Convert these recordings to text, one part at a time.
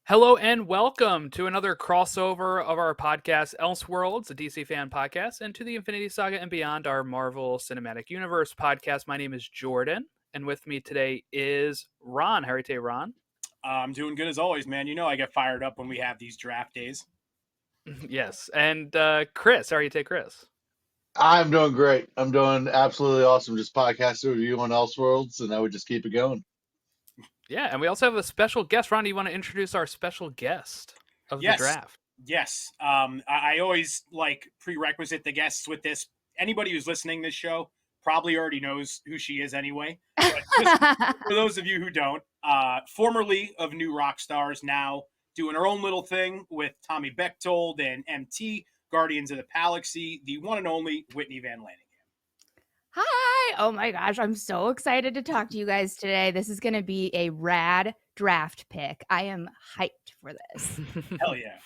Hello and welcome to another crossover of our podcast, Elseworlds, a DC fan podcast, and to the Infinity Saga and Beyond, our Marvel Cinematic Universe podcast. My name is Jordan, and with me today is Ron. How are you today, Ron? I'm doing good as always, man. You know I get fired up when we have these draft days. Yes, and Chris. How are you today, Chris? I'm doing great. I'm doing absolutely awesome. Just podcasting with you on Elseworlds, and I would just keep it going. Yeah, and we also have a special guest. Ron, do you want to introduce our special guest of the draft? Yes. I always like prerequisite the guests with this. Anybody who's listening to this show probably already knows who she is anyway. But just for those of you who don't, formerly of New Rock Stars, now doing her own little thing with Tommy Bechtold and MT, Guardians of the Palaxy, the one and only Whitney Van Laningham. Hi! Oh my gosh, I'm so excited to talk to you guys today. This is going to be a rad draft pick. I am hyped for this. Hell yeah.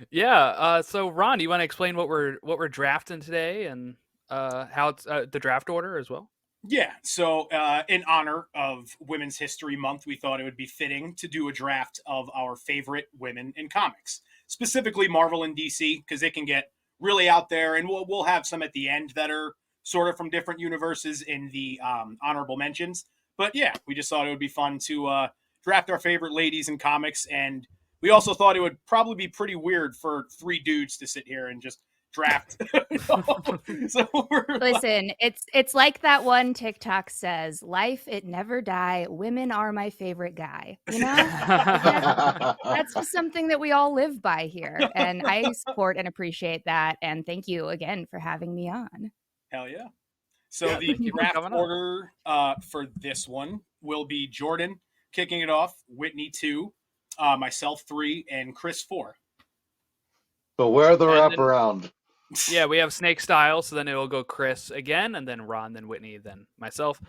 Yeah. So, Ron, do you want to explain what we're drafting today and how it's the draft order as well? Yeah, so in honor of Women's History Month, we thought it would be fitting to do a draft of our favorite women in comics, specifically Marvel and DC, because they can get really out there, and we'll have some at the end that are sort of from different universes in the honorable mentions. But yeah, we just thought it would be fun to draft our favorite ladies in comics, and we also thought it would probably be pretty weird for three dudes to sit here and just draft. Listen, it's like that one TikTok says, life, it never die. Women are my favorite guy. You know, that's just something that we all live by here. And I support and appreciate that. And thank you again for having me on. Hell yeah. So the draft order for this one will be Jordan kicking it off, Whitney 2, myself 3, and Chris 4. But where the wraparound? Yeah, we have snake style, so then it will go Chris again, and then Ron, then Whitney, then myself.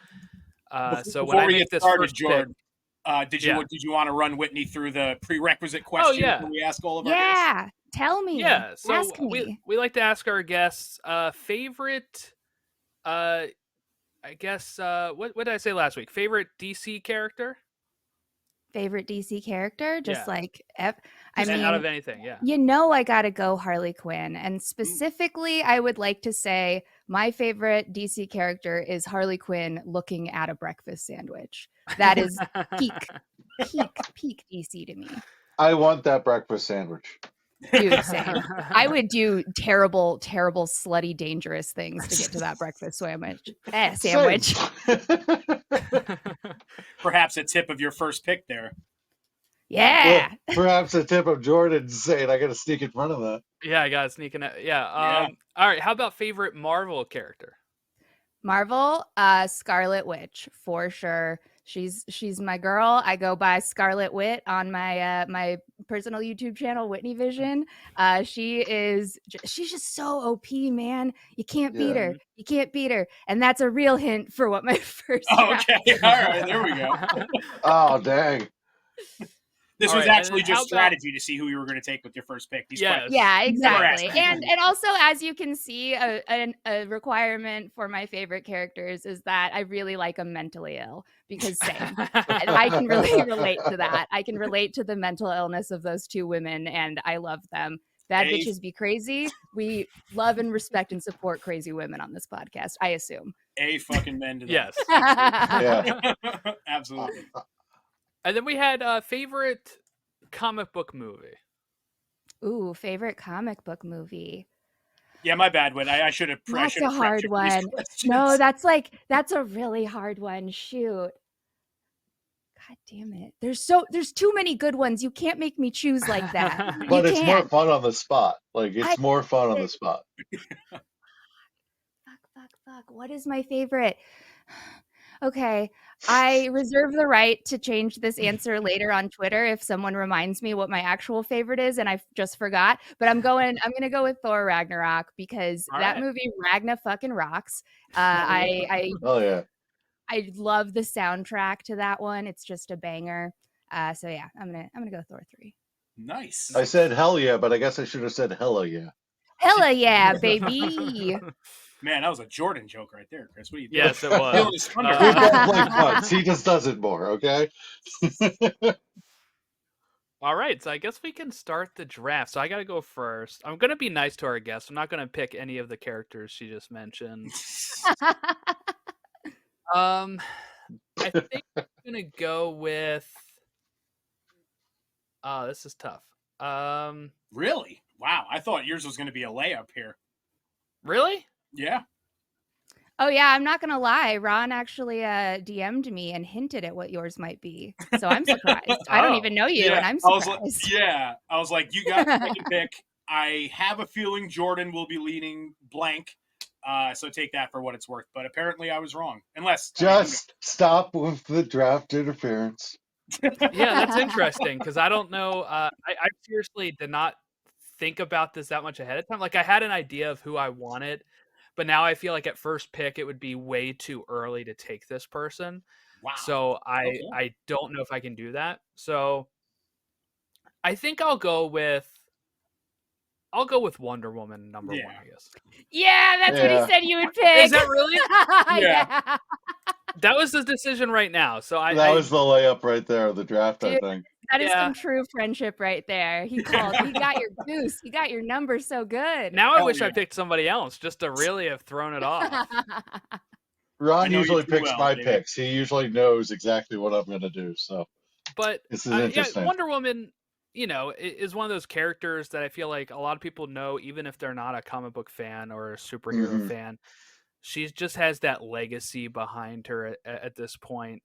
So when I make this first Jordan, did you want to run Whitney through the prerequisite questions that we ask all of our guests? Yeah, tell me. Yeah, so ask me. We like to ask our guests favorite. I guess what did I say last week? Favorite DC character. Favorite DC character, just like I mean, out of anything, yeah. You know, I gotta go Harley Quinn, and specifically, I would like to say my favorite DC character is Harley Quinn looking at a breakfast sandwich. That is peak DC to me. I want that breakfast sandwich. Dude, same. I would do terrible, slutty, dangerous things to get to that breakfast sandwich. Perhaps a tip of your first pick there. Yeah. Well, perhaps a tip of Jordan saying I got to sneak in front of that. Yeah, I got to sneak in. Yeah. All right. How about favorite Marvel character? Marvel, Scarlet Witch for sure. She's my girl. I go by Scarlet Wit on my my personal YouTube channel, WhitneyVision. She's just so OP, man. You can't beat her. You can't beat her. And that's a real hint for what my first. Okay, all right, there we go. Oh dang. This was actually just strategy to see who you were going to take with your first pick. Yeah, exactly. And also, as you can see, a requirement for my favorite characters is that I really like them mentally ill, because same. I can really relate to that. I can relate to the mental illness of those two women, and I love them. Bad bitches be crazy. We love and respect and support crazy women on this podcast, I assume. Fucking men to them. Yes. Yeah. Absolutely. And then we had favorite comic book movie. Ooh, favorite comic book movie. Yeah, my bad. I should have. That's a hard one. No, that's a really hard one. Shoot. God damn it. There's too many good ones. You can't make me choose like that. But it's more fun on the spot. More fun on the spot. Fuck. What is my favorite? Okay, I reserve the right to change this answer later on Twitter if someone reminds me what my actual favorite is and I just forgot. But I'm gonna go with Thor Ragnarok, because that movie Ragna fucking rocks. I love the soundtrack to that one. It's just a banger. So yeah, I'm gonna go Thor 3. Nice. I said hell yeah, but I guess I should have said hella yeah. Hella yeah, baby. Man, that was a Jordan joke right there, Chris. What are you doing? Yes, it was. We both play punts. He just does it more, okay? All right, so I guess we can start the draft. So I got to go first. I'm going to be nice to our guest. I'm not going to pick any of the characters she just mentioned. I think I'm going to go with this is tough. Really? Wow. I thought yours was going to be a layup here. Really? Yeah. Oh yeah, I'm not gonna lie. Ron actually DM'd me and hinted at what yours might be. So I'm surprised. I don't even know you, Yeah. and I'm I was surprised. like, I was like, you got the second pick. I have a feeling Jordan will be leaning blank. So take that for what it's worth. But apparently I was wrong. Unless Just stop with the draft interference. Yeah, that's interesting because I don't know. I seriously did not think about this that much ahead of time. Like I had an idea of who I wanted, but now I feel like at first pick it would be way too early to take this person. wow. So Okay. I don't know if I can do that. So I think I'll go with Wonder Woman number one, I guess. Yeah, that's what he Yeah. said you would pick. Is that really? Yeah. That was the decision right now. So That was the layup right there, the draft, I Dude, think. That is Yeah. some true friendship right there. He called. He got your goose. He got your number so good. Now I Hell wish I yeah. picked somebody else just to really have thrown it off. I Ron know you usually too picks well, my baby. picks. He usually knows exactly what I'm going to do. So But this is yeah, interesting. Wonder Woman, you know, is one of those characters that I feel like a lot of people know, even if they're not a comic book fan or a superhero Mhm. fan. She just has that legacy behind her at this point.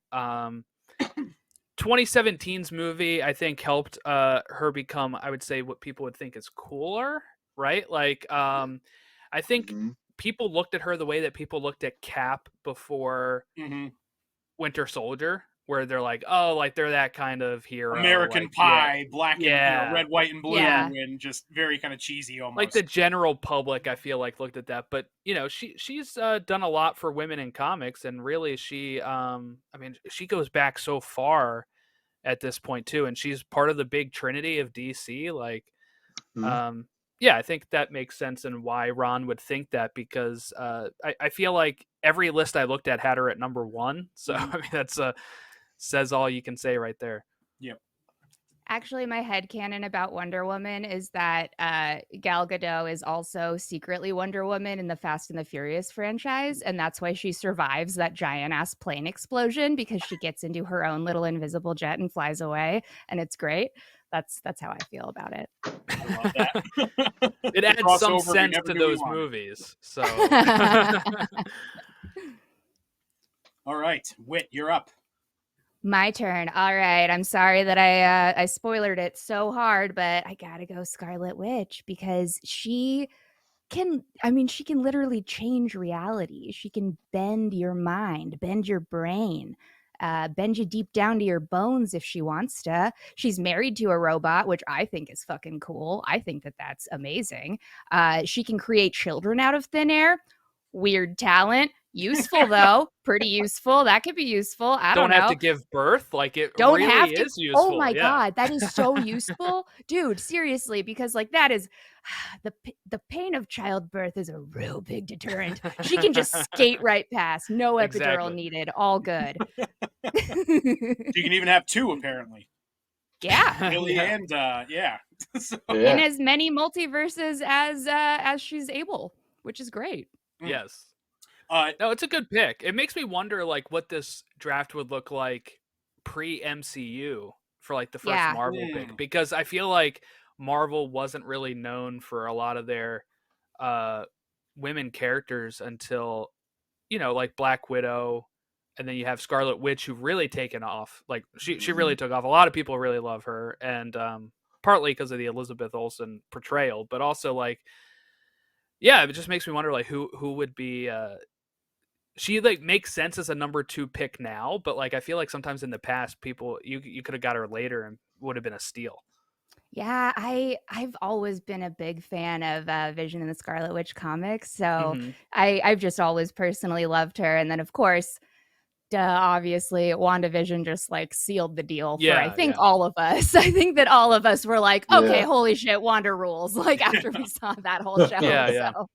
2017's movie, I think, helped her become, I would say, what people would think is cooler, right? Like, I think Mhm. people looked at her the way that people looked at Cap before Mm-hmm. Winter Soldier, where they're like, oh, like they're that kind of hero. American like, Pie, black and Yeah. red, white, and blue, Yeah. and just very kind of cheesy almost. Like the general public, I feel like looked at that, but you know, she's done a lot for women in comics, and really, I mean, she goes back so far at this point too, and she's part of the big trinity of DC. Like, Mhm. yeah, I think that makes sense, and why Ron would think that because I feel like every list I looked at had her at number one. So I mean, that's says all you can say right there. Yep. Actually, my headcanon about Wonder Woman is that Gal Gadot is also secretly Wonder Woman in the Fast and the Furious franchise, and that's why she survives that giant-ass plane explosion, because she gets into her own little invisible jet and flies away, and it's great. That's how I feel about it. I love that. It adds some Crossover we sense never to knew we those wanted. movies. So, All right, Whit, you're up. My turn. All right. I'm sorry that I spoilered it so hard, but I gotta go Scarlet Witch because she can literally change reality. She can bend your mind, bend your brain, bend you deep down to your bones if she wants to. She's married to a robot, which I think is fucking cool. I think that that's amazing. She can create children out of thin air. Weird talent. Useful though, pretty useful. That could be useful. I don't know. have to give birth. Like it Don't really have to. is useful. Oh my yeah. god, that is so useful, dude. Seriously, because like that is the pain of childbirth is a real big deterrent. She can just skate right past. No epidural Exactly. needed. All good. She can even have two, apparently. Yeah. Billy Yeah. and yeah. So, In Yeah. as many multiverses as she's able, which is great. Yes. uh, No, it's a good pick. It makes me wonder, like, what this draft would look like pre-MCU for like the first Yeah. Marvel pick, because I feel like Marvel wasn't really known for a lot of their women characters until, you know, like Black Widow, and then you have Scarlet Witch, who really taken off. Like she really took off. A lot of people really love her, and partly because of the Elizabeth Olsen portrayal, but also like, yeah, it just makes me wonder like who would be. She like makes sense as a number 2 pick now, but like I feel like sometimes in the past, people you could have got her later and would have been a steal. Yeah, I've always been a big fan of Vision and the Scarlet Witch comics, so Mhm. I've just always personally loved her. And then of course, obviously WandaVision just like sealed the deal for I Yeah, think yeah. all of us. I think that all of us were like, okay, Yeah. holy shit, Wanda rules. Like after we saw that whole show. Yeah. So.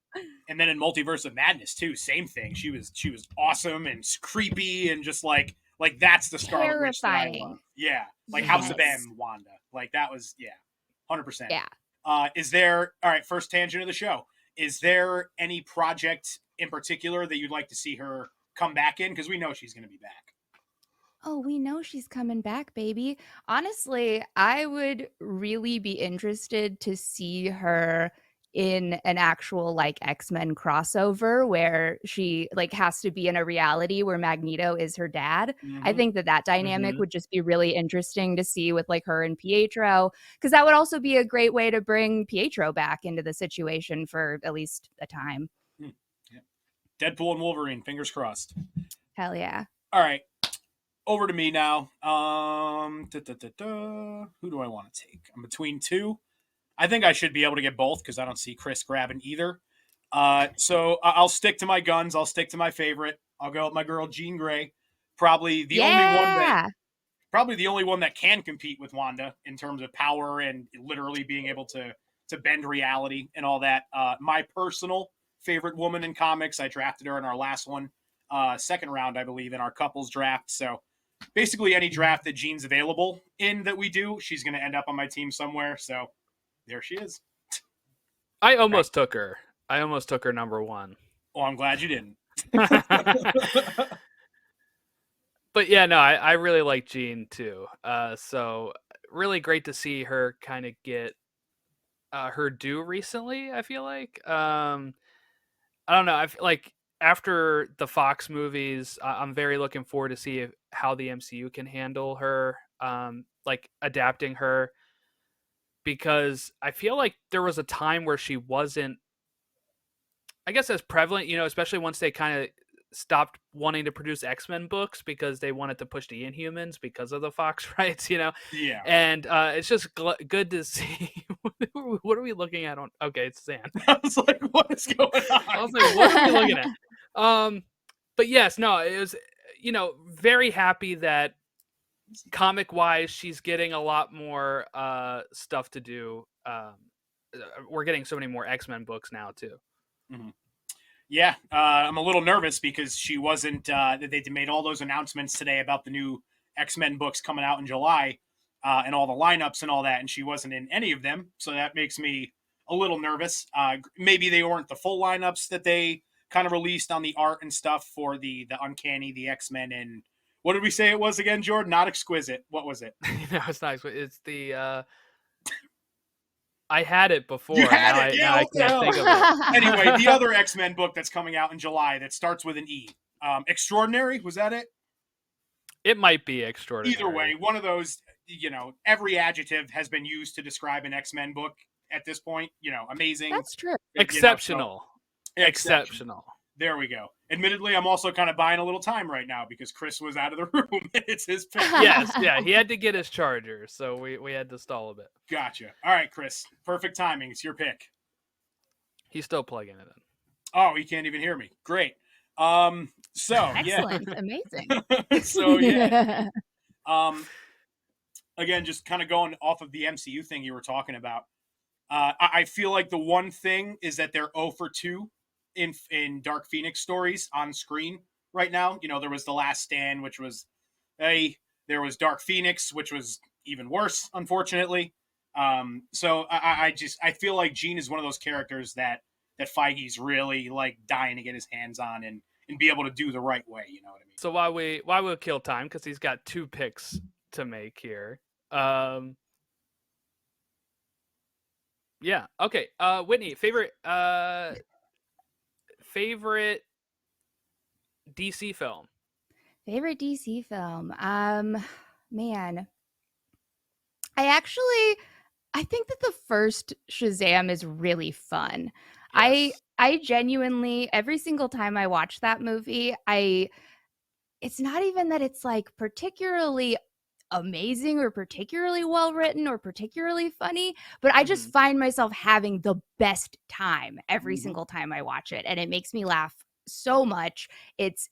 and then in Multiverse of Madness too, same thing. She was awesome and creepy and just like that's the Scarlet Witch that I love. Terrifying. Yeah. like House of Yes. M Wanda. Like that was 100%. Yeah. Is there all right? First tangent of the show. Is there any project in particular that you'd like to see her come back in? Because we know she's going to be back. Oh, we know she's coming back, baby. Honestly, I would really be interested to see her in an actual like X-Men crossover where she like has to be in a reality where Magneto is her dad. I Mm-hmm. think that dynamic Mm-hmm. would just be really interesting to see with like her and Pietro, because that would also be a great way to bring Pietro back into the situation for at least a time. Yeah. Deadpool and Wolverine, fingers crossed. Hell yeah. All right, over to me now. Who do I want to take? I'm between two. I think I should be able to get both because I don't see Chris grabbing either. So I'll stick to my guns. I'll stick to my favorite. I'll go with my girl Jean Grey. Probably the only one that can compete with Wanda in terms of power and literally being able to bend reality and all that. My personal favorite woman in comics. I drafted her in our last one, second round, I believe, in our couples draft. So basically, any draft that Jean's available in that we do, she's going to end up on my team somewhere. So there she is. I almost took her. I almost took her number one. Well, I'm glad you didn't. But yeah, no, I really like Jean too. So really great to see her kind of get her due recently. I feel like I don't know. I feel like after the Fox movies, I'm very looking forward to see how the MCU can handle her, like adapting her, because I feel like there was a time where she wasn't, I guess, as prevalent, especially once they kind of stopped wanting to produce X-Men books because they wanted to push the Inhumans because of the Fox rights, Yeah. And it's just good to see. What are we looking at on? Okay, it's sand. I was like, what is going on? I was like, what are we looking at? But yes, no, it was, very happy that comic-wise she's getting a lot more stuff to do. We're getting so many more X-Men books now too. Mm-hmm. Yeah, I'm a little nervous because she wasn't. They made all those announcements today about the new X-Men books coming out in July, and all the lineups and all that, and she wasn't in any of them. So that makes me a little nervous. Maybe they weren't the full lineups that they kind of released on the art and stuff for the Uncanny, the X-Men, and what did we say it was again, Jordan? Not Exquisite. What was it? No, it's not. It's the. I had it before. You had now it. I can't think of it. Anyway, the other X-Men book that's coming out in July that starts with an E. Extraordinary, was that it? It might be extraordinary. Either way, one of those, every adjective has been used to describe an X-Men book at this point. Amazing. That's true. Exceptional. Exceptional. There we go. Admittedly, I'm also kind of buying a little time right now because Chris was out of the room. It's his pick. Yes, yeah. He had to get his charger, so we had to stall a bit. Gotcha. All right, Chris. Perfect timing. It's your pick. He's still plugging it in. Oh, he can't even hear me. Great. Excellent. Amazing. So yeah. Again, just kind of going off of the MCU thing you were talking about. I feel like the one thing is that they're 0 for 2 in Dark Phoenix stories on screen right now. There was The Last Stand, which was there was Dark Phoenix, which was even worse, unfortunately. So I feel like Jean is one of those characters that Feige's really like dying to get his hands on and be able to do the right way. You know what I mean? So why we'll kill time, because he's got 2 picks to make here. Yeah. Okay. Whitney, favorite DC film. Favorite DC film. Man. I think that the first Shazam is really fun. Yes. I genuinely, every single time I watch that movie, it's not even that it's like particularly amazing or particularly well written or particularly funny, but I just find myself having the best time every single time I watch it, and it makes me laugh so much. It's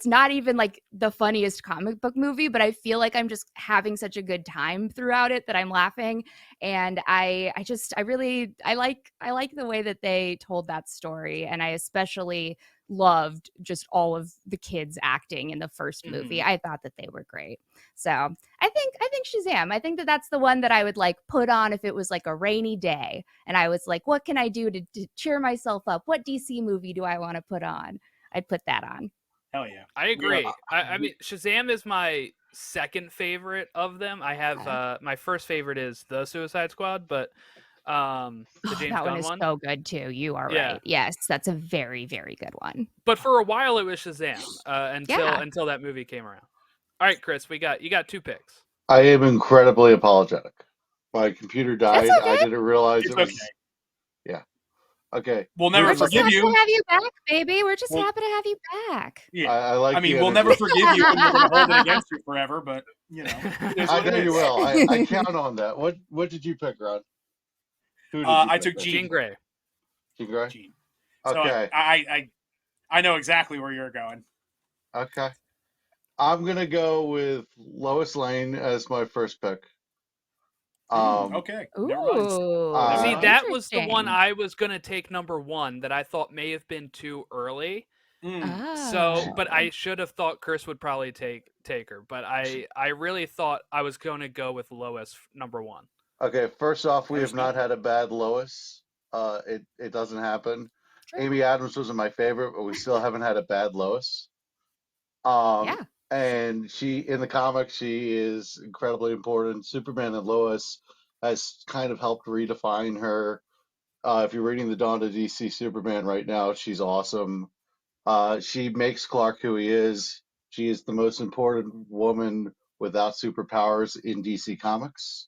not even like the funniest comic book movie, but I feel like I'm just having such a good time throughout it that I'm laughing. And I like the way that they told that story, and I especially loved just all of the kids acting in the first movie. Mhm. I thought that they were great. So I think Shazam. I think that that's the one that I would like put on if it was like a rainy day and I was like, what can I do to cheer myself up? What DC movie do I want to put on? I'd put that on. Hell yeah. I agree. I mean, Shazam is my second favorite of them. I have my first favorite is the Suicide Squad, but the James That one Gunn is one. so good too. You are Yeah. right. Yes, that's a very, very good one. But for a while it was Shazam Yeah. until that movie came around. All right, Chris, you got 2 picks. I am incredibly apologetic. My computer That's died. I okay. didn't realize It's it was. okay. Yeah. Okay. We'll never We're Here's my just forgive happy you. to have you back, baby. We're just Well- happy to have you back. Yeah. I like. I mean, the we'll never energy. forgive you, and we're going to hold it against you forever. But you know, it is I what it know you is. will. I count on that. What did you pick, Ron? Who did you I pick, took Ron? Jean. Jean Grey. Jean Grey? Jean. So Okay. I know exactly where you're going. Okay. I'm gonna go with Lois Lane as my first pick. Okay. Never mind. Ooh. See, that was the one interesting. I was going to take number 1 that I thought may have been too early. So, but I should have thought Chris would probably take her, but I really thought I was going to go with Lois number 1. Okay, first off, we have Understood. not had a bad Lois. It doesn't happen. True. Amy Adams wasn't my favorite, but we still haven't had a bad Lois. Yeah. And she in the comics, she is incredibly important. Superman and Lois has kind of helped redefine her. If you're reading the Dawn of DC Superman right now, she's awesome. She makes Clark who he is. She is the most important woman without superpowers in DC Comics.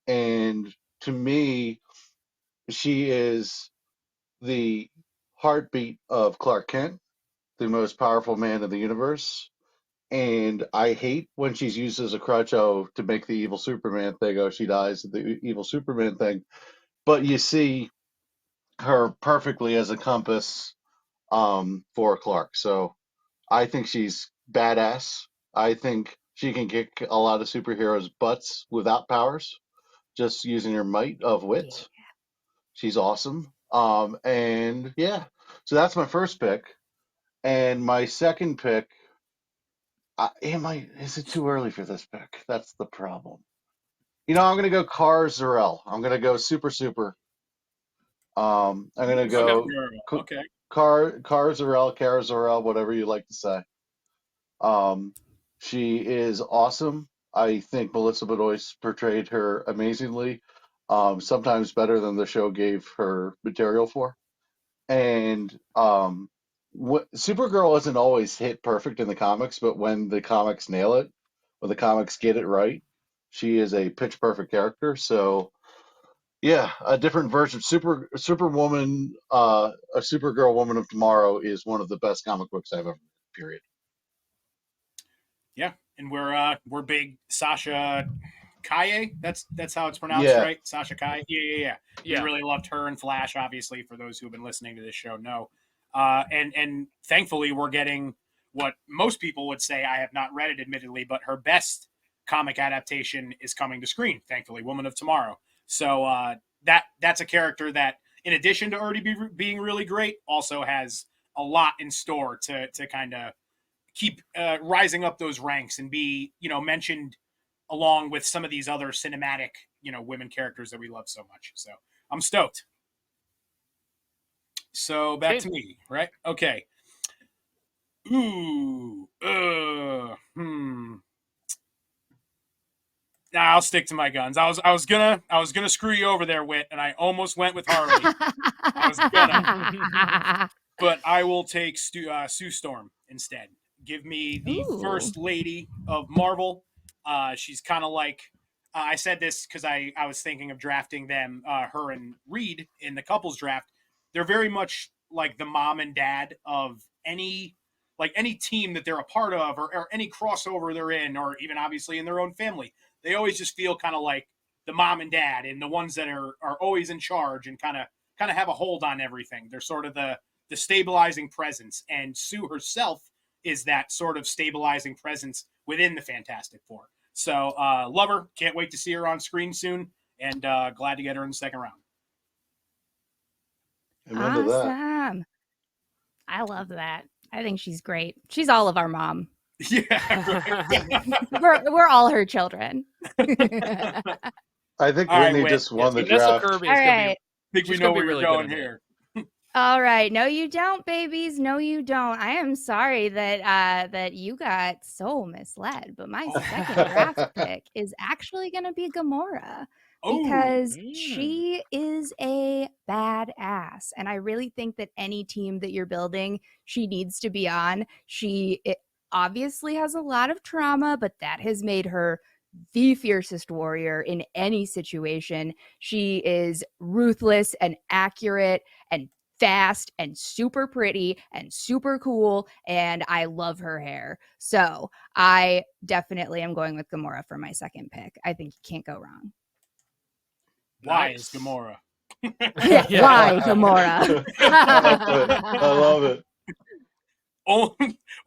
And to me, she is the heartbeat of Clark Kent, the most powerful man in the universe. And I hate when she's used as a crutch, to make the evil Superman thing. Oh, she dies, the evil Superman thing. But you see her perfectly as a compass for Clark. So I think she's badass. I think she can kick a lot of superheroes' butts without powers, just using her might of wit. Yeah. She's awesome. And yeah, so that's my first pick. And my second pick, is it too early for this pick? That's the problem. I'm going to go Car Zor-El. I'm going to go super. I'm going to go Okay. Car Zor-El, Cara Zor-El, whatever you like to say. She is awesome. I think Melissa Benoist portrayed her amazingly, sometimes better than the show gave her material for. And Supergirl isn't always hit perfect in the comics, but when the comics nail it, when the comics get it right, she is a pitch perfect character. So yeah, a different version. Superwoman, a Supergirl, Woman of Tomorrow is one of the best comic books I've ever read. Period. Yeah, and we're big Sasha Kaye. That's how it's pronounced, Yeah. right? Sasha Kaye. Yeah. Yeah. We really loved her and Flash, obviously, for those who've been listening to this show know. And thankfully we're getting what most people would say, I have not read it admittedly, but her best comic adaptation is coming to screen, thankfully, Woman of Tomorrow. So that's a character that, in addition to already being really great, also has a lot in store to kind of keep rising up those ranks and be, mentioned along with some of these other cinematic, women characters that we love so much. So I'm stoked. So back to me, right? Okay. Ooh. Nah, I'll stick to my guns. I was gonna screw you over there, Whit, and I almost went with Harley. I was gonna, but I will take Sue Storm instead. Give me the first lady of Marvel. She's kind of like I said this because I was thinking of drafting them, her and Reed in the couples draft. They're very much like the mom and dad of any team that they're a part of, or any crossover they're in, or even obviously in their own family. They always just feel kind of like the mom and dad, and the ones that are always in charge and kind of have a hold on everything. They're sort of the stabilizing presence, and Sue herself is that sort of stabilizing presence within the Fantastic Four. So love her. Can't wait to see her on screen soon, and glad to get her in the second round. Amen to that. Awesome. I love that. I think she's great. She's all of our mom. Yeah, we're all her children. I think All right, Whitney Whit. just won the Vanessa draft. Kirby All is gonna right. I think we she's know gonna be where really you're good going at it. here. All right. No, you don't, babies. No, you don't. I am sorry that you got so misled, but my Oh. second draft pick is actually going to be Gamora Oh, because she is a badass, and I really think that any team that you're building, she needs to be on. She obviously has a lot of trauma, but that has made her the fiercest warrior in any situation. She is ruthless and accurate and fast and super pretty and super cool, and I love her hair. So I definitely am going with Gamora for my second pick. I think you can't go wrong. why Nice. is Gamora? Why Gamora? I love it.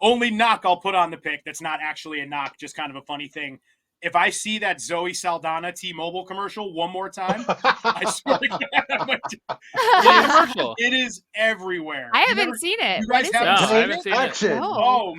Only knock I'll put on the pick that's not actually a knock, just kind of a funny thing. If I see that Zoe Saldana T-Mobile commercial one more time, I swear to God, I might commercial. it is everywhere. I haven't seen it. You What guys is haven't No, it? I haven't seen it. Action. No.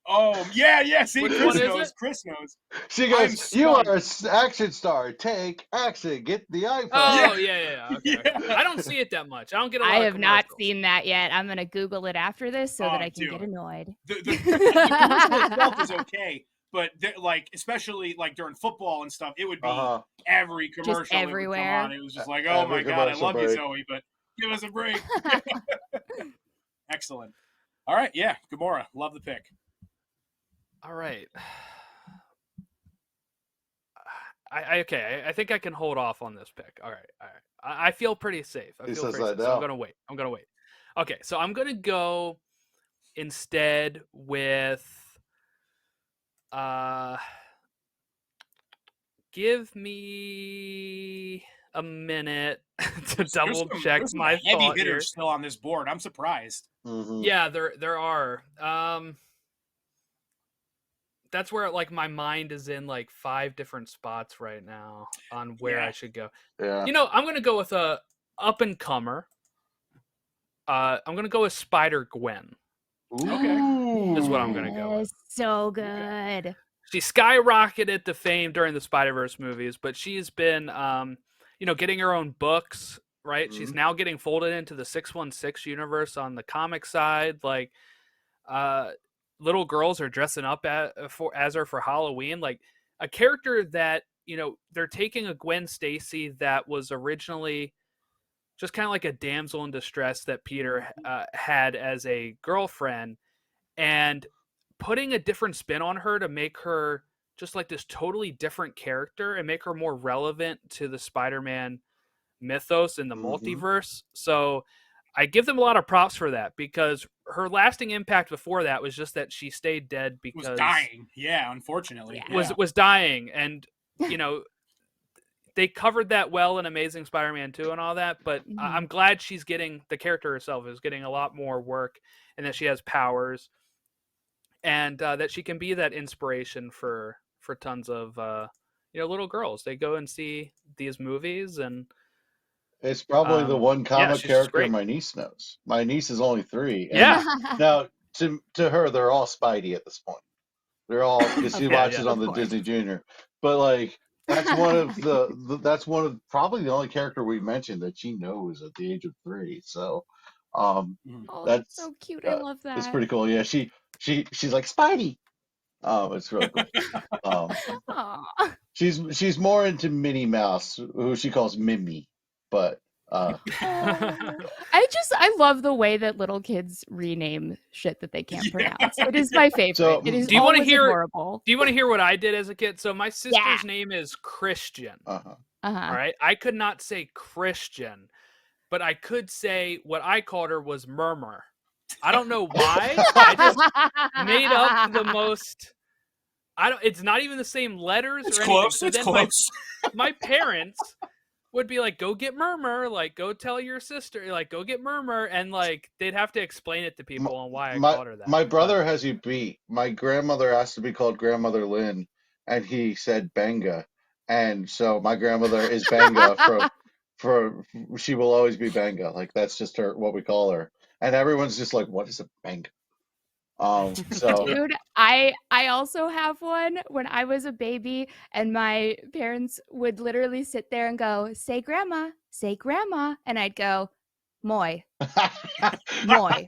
Oh, yeah. See, Which Chris one is knows. it? Chris knows. She I'm goes, "You are stunned. an action star. Take action. Get the iPhone." Oh yeah. Okay. Yeah. I don't see it that much. I don't get a lot I of have not commercials. seen that yet. I'm going to Google it after this so that I can do get it. annoyed. The commercial itself is okay, but like especially like during football and stuff, it would be every commercial that would come everywhere. on. It was just like, oh Every my God, I commercial love you, break. Zoe, but give us a break. Excellent. All right, yeah, Gamora, love the pick. All right. I think I can hold off on this pick. All right. I feel pretty safe. I He feel says pretty I safe. So I'm know. gonna wait. Okay, so I'm gonna go instead with give me a minute to double check there's some my heavy thought hitters here. still on this board. I'm surprised. Mhm. Yeah, there are. That's where like my mind is in like 5 different spots right now on where I should go. Yeah. You know, I'm gonna go with a up and comer. I'm gonna go with Spider-Gwen. Ooh. Is what I'm gonna go with. So good. She skyrocketed to fame during the Spider-Verse movies, but she's been, getting her own books. Right? Mhm. She's now getting folded into the 616 universe on the comic side. Like, little girls are dressing up as her for Halloween. Like a character that they're taking a Gwen Stacy that was originally just kind of like a damsel in distress that Peter had as a girlfriend, and putting a different spin on her to make her just like this totally different character and make her more relevant to the Spider-Man mythos in the multiverse. So I give them a lot of props for that, because her lasting impact before that was just that she stayed dead because was dying. Yeah, unfortunately. Yeah. was dying, and they covered that well in Amazing Spider-Man 2 and all that, but I'm glad she's getting, the character herself is getting a lot more work, and that she has powers, and that she can be that inspiration for tons of little girls. They go and see these movies, and It's probably the one comic she's character great. my niece knows. My niece is only 3. And Yeah. now, to her, they're all Spidey at this point. They're all, because she watches on the point. Disney Junior. But like, that's one of that's one of probably the only character we've mentioned that she knows at the age of 3. So, that's so cute. I love that. It's pretty cool. Yeah, she's like Spidey. It's really cool. She's more into Minnie Mouse, who she calls Mimi, but I love the way that little kids rename shit that they can't pronounce. It is my favorite. So, it is do you want to hear adorable. Do you want to hear what I did as a kid? So my sister's name is Christian. All right, I could not say Christian, but I could say what I called her was Murmur. I don't know why. I just made up the most. It's not even the same letters or anything. Close. So it's then close. my parents would be like, go get Murmur, like go tell your sister, like go get Murmur, and like they'd have to explain it to people on why I called her that. My brother has you beat. My grandmother asked to be called Grandmother Lynn, and he said Banga, and so my grandmother is Banga for she will always be Banga. Like that's just her, what we call her. and everyone's just like, "What is a bank?" So Dude, I also have one when I was a baby, and my parents would literally sit there and go, say grandma, and I'd go, moi, moi.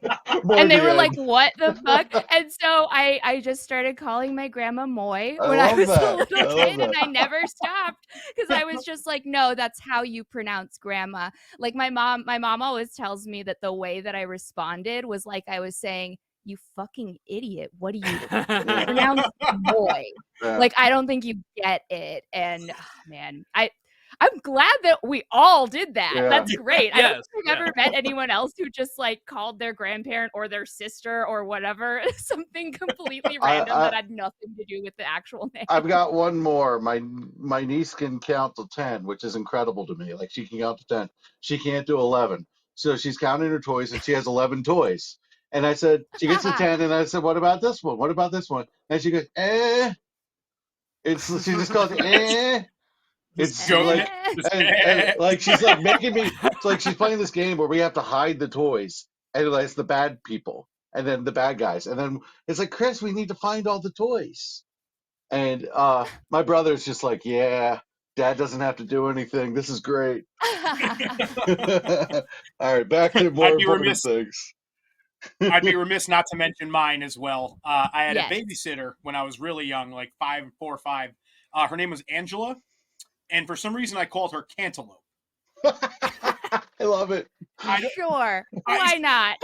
And they were bien. like, what the fuck? And so I just started calling my grandma Moy I when I love was a that. little I love kid, and that. I never stopped because I was just like, no, that's how you pronounce grandma. Like my mom always tells me that the way that I responded was like I was saying, you fucking idiot. What do you pronounce Moy? Yeah. Like, I don't think you get it. And man, I'm glad that we all did that. Yeah. That's great. I don't Yes, think I've ever met anyone else who just like called their grandparent or their sister or whatever something completely random that had nothing to do with the actual name. I've got one more. My niece can count to 10, which is incredible to me. Like, she can count to 10. She can't do 11. So she's counting her toys, and she has 11 toys. And I said, she gets to 10, and I said, what about this one? What about this one? And she goes, eh. She just calls it, eh. It's Goating like, it. and like, she's like making me, it's like she's playing this game where we have to hide the toys, and like, it's the bad people, and then the bad guys. And then it's like, Chris, we need to find all the toys. And my brother's just like, yeah, Dad doesn't have to do anything. This is great. All right, back to more important things. I'd be remiss not to mention mine as well. I had Yes. a babysitter when I was really young, like 4 or 5. Her name was Angela, and for some reason I called her Cantaloupe. I love it. Sure. Why not?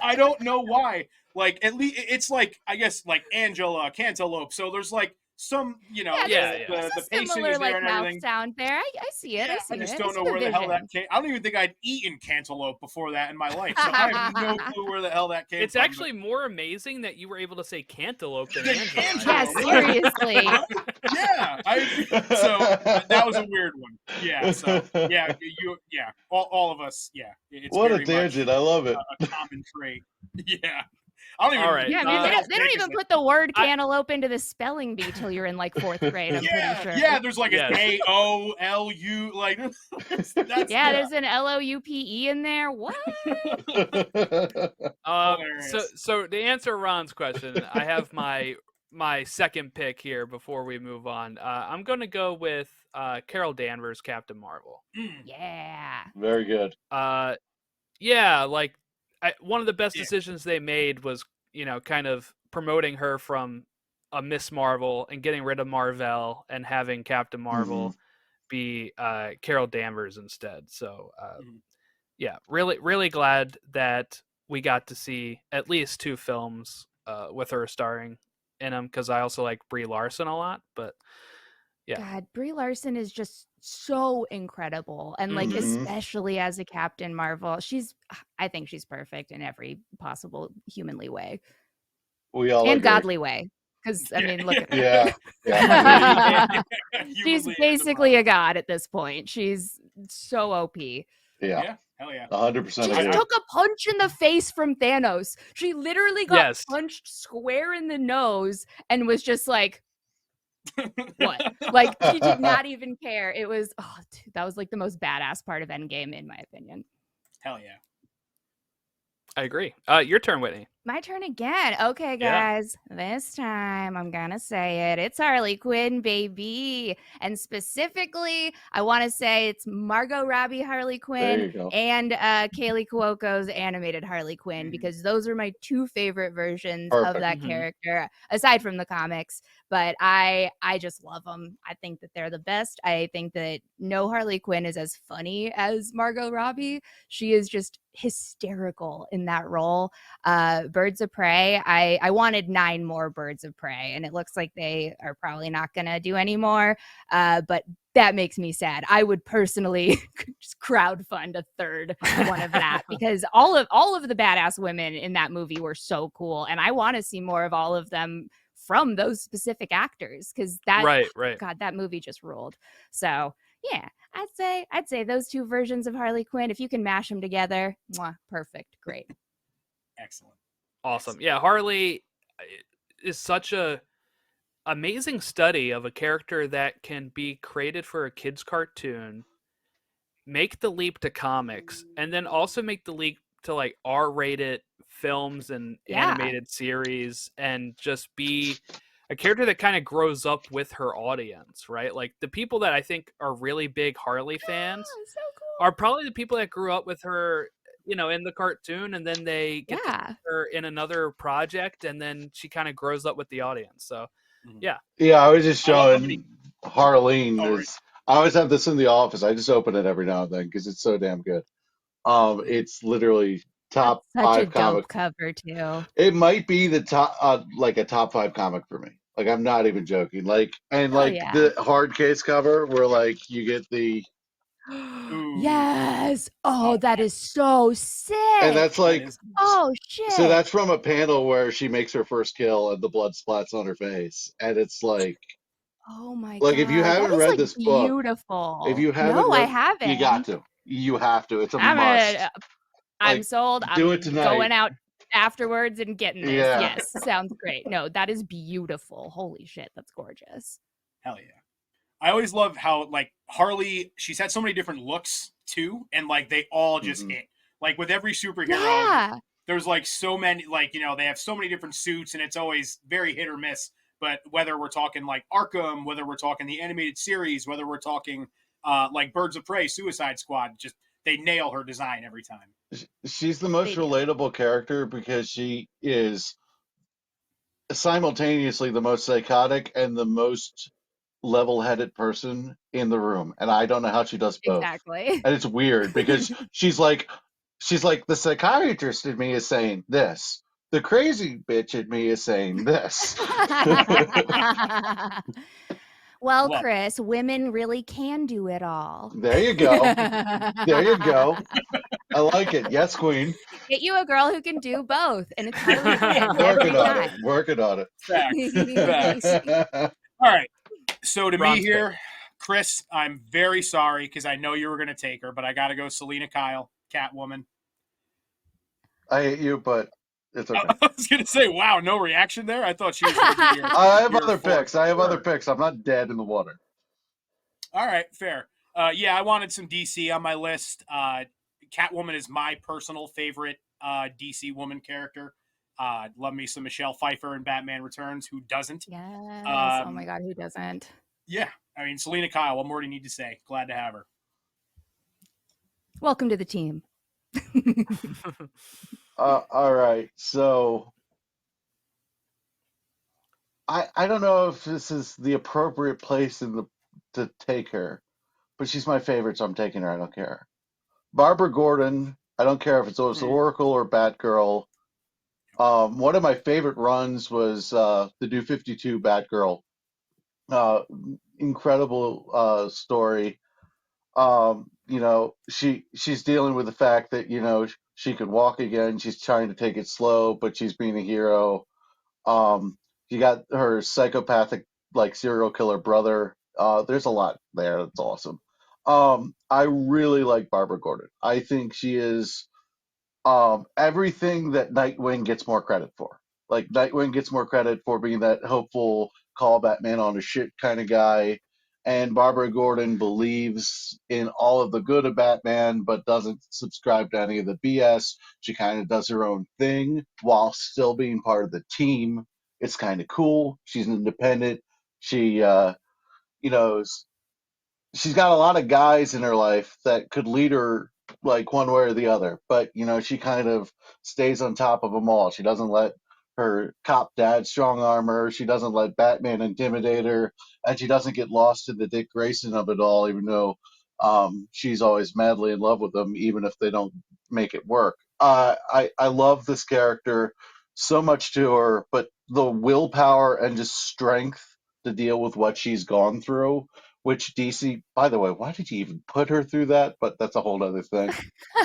I don't know why. Like, at least it's like, I guess, like Angela, Cantaloupe. So there's like some, you know, There's the a pacing similar is there like and mouth everything. sound there. I see it. Yeah, I just don't know where the hell that came. I don't even think I'd eaten cantaloupe before that in my life, so I have no clue where the hell that came from. It's actually more amazing that you were able to say cantaloupe than Angela. Yeah, seriously. Yeah, so that was a weird one. Yeah, so yeah, all of us. Yeah, it's what a very tangent! much I love it. a common trait. Yeah. I don't even. All right. Yeah, I mean, they don't even put the word cantaloupe into the spelling bee till you're in like 4th grade. I'm pretty sure. Yeah, there's like an AOLU, like that's there's an LOUPE in there. What? So to answer Ron's question, I have my second pick here before we move on. I'm going to go with Carol Danvers, Captain Marvel. Yeah. Very good. Yeah, like one of the best decisions they made was, kind of promoting her from a Miss Marvel and getting rid of Marvel and having Captain Marvel be Carol Danvers instead. So, yeah, really, really glad that we got to see at least 2 films with her starring in them, because I also like Brie Larson a lot. But yeah, God, Brie Larson is just so incredible, and like especially as a Captain Marvel, I think she's perfect in every possible humanly way. We all and agree. godly way, because I mean, look at her. Yeah. She's basically a god at this point. She's so OP. Yeah. Hell yeah. 100%. She just took a punch in the face from Thanos. She literally got punched square in the nose and was just like, what? Like, she did not even care. It was, dude, that was like the most badass part of Endgame, in my opinion. Hell yeah. I agree. Your turn, Whitney. My turn again. Okay, guys. This time I'm going to say it. It's Harley Quinn, baby. And specifically, I want to say it's Margot Robbie Harley Quinn and Kaylee Cuoco's animated Harley Quinn, because those are my 2 favorite versions of that character, aside from the comics. But I just love them. I think that they're the best. I think that no Harley Quinn is as funny as Margot Robbie. She is just hysterical in that role. Birds of Prey, I wanted 9 more Birds of Prey, and it looks like they are probably not gonna do any more, but that makes me sad. I would personally just crowdfund a 3rd one of that, because all of the badass women in that movie were so cool, and I want to see more of all of them from those specific actors, because that right. God, that movie just ruled. So yeah, I'd say those 2 versions of Harley Quinn, if you can mash them together, perfect, great. Excellent. Awesome. Yeah, Harley is such a amazing study of a character that can be created for a kid's cartoon, make the leap to comics, and then also make the leap to like R-rated films and animated series and just be a character that kind of grows up with her audience, right? Like the people that I think are really big Harley fans so cool. are probably the people that grew up with her, in the cartoon, and then they get to see her in another project, and then she kind of grows up with the audience. So, yeah. Yeah, I was just showing many... Harleen Oh, is. I always have this in the office. I just open it every now and then because it's so damn good. It's literally top Such a five dope comic. cover too. It might be the top, like a top 5 comic for me. Like I'm not even joking. Like and Hell like yeah. the hard case cover where like you get the. Yes. Oh, that is so sick. And that's like, oh shit. so that's from a panel where she makes her first kill and the blood splats on her face, and it's like, oh my like god, if you haven't that is read like this book, beautiful. if you haven't no, read, I haven't. you got to. You have to. It's a I'm must. I'm sold. Do I'm it tonight. going out afterwards and getting this. Yeah. Yes, sounds great. No, that is beautiful. Holy shit, that's gorgeous. Hell yeah. I always love how like Harley, she's had so many different looks too, and like they all just hit. Like with every superhero, there's like so many, like, they have so many different suits, and it's always very hit or miss. But whether we're talking like Arkham, whether we're talking the animated series, whether we're talking like Birds of Prey, Suicide Squad, just they nail her design every time. She's the most relatable character because she is simultaneously the most psychotic and the most level-headed person in the room, and I don't know how she does both. Exactly. And it's weird because she's like the psychiatrist in me is saying this, the crazy bitch in me is saying this. Well, Chris, women really can do it all. There you go. There you go. I like it. Yes, queen. Get you a girl who can do both, and it's Harley Quinn. Working on it. Working on it. Facts. All right. So to me here, Chris, I'm very sorry because I know you were going to take her, but I got to go Selena Kyle, Catwoman. I hate you, but it's okay. I was going to say, wow, no reaction there? I thought she was going to be I have other picks. Other picks. I'm not dead in the water. All right, fair. Yeah, I wanted some DC on my list. Catwoman is my personal favorite DC woman character. Love me some Michelle Pfeiffer in Batman Returns. Who doesn't? Yes. Oh my God, who doesn't? Yeah. I mean, Selena Kyle, what more do you need to say? Glad to have her. Welcome to the team. All right. So I don't know if this is the appropriate place to take her, but she's my favorite, so I'm taking her. I don't care. Barbara Gordon. I don't care if it's Oracle or Batgirl. One of my favorite runs was the New 52 Batgirl. Incredible story. She's dealing with the fact that she could walk again. She's trying to take it slow, but she's being a hero. You got her psychopathic, like, serial killer brother. There's a lot there. That's awesome. I really like Barbara Gordon. I think she is everything that Nightwing gets more credit for. Like, Nightwing gets more credit for being that hopeful, call Batman on a shit kind of guy. And Barbara Gordon believes in all of the good of Batman, but doesn't subscribe to any of the BS. She kind of does her own thing while still being part of the team. It's kind of cool. She's independent. She, she's got a lot of guys in her life that could lead her like one way or the other, but she kind of stays on top of them all. She doesn't let her cop dad strong arm her. She doesn't let Batman intimidate her, and she doesn't get lost in the Dick Grayson of it all, even though she's always madly in love with him, even if they don't make it work. I love this character, so much to her, but the willpower and just strength to deal with what she's gone through, which DC, by the way, why did you even put her through that? But that's a whole other thing.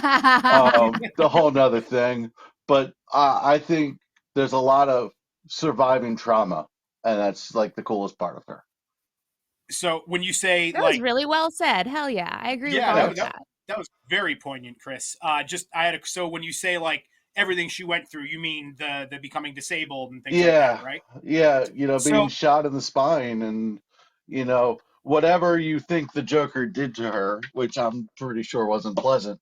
The whole nother thing. But I think there's a lot of surviving trauma, and that's like the coolest part of her. So when you say that was really well said. Hell yeah, I agree with all of that. That was very poignant, Chris. So when you say like everything she went through, you mean the becoming disabled and things like that, right? Yeah, being shot in the spine and whatever you think the Joker did to her, which I'm pretty sure wasn't pleasant.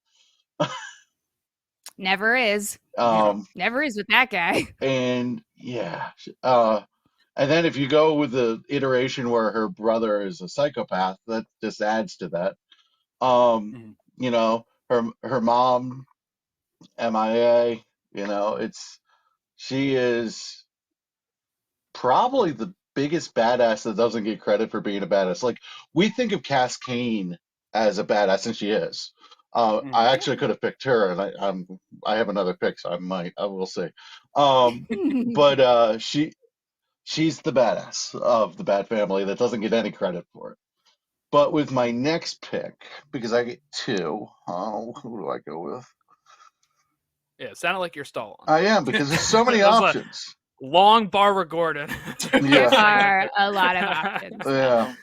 Never is. Never is with that guy. And yeah, and then if you go with the iteration where her brother is a psychopath, that just adds to that. You know, her mom, MIA. You know, she is probably the biggest badass that doesn't get credit for being a badass. Like we think of Cass Kane as a badass, and she is. I actually could have picked her, and I have another pick, so I will see. But she's the badass of the Bat Family that doesn't get any credit for it. But with my next pick, because I get two, who do I go with? Yeah, it sounded like you're stalling. I am, because there's so many options. Long Barbara Gordon. There are a lot of options. Yeah.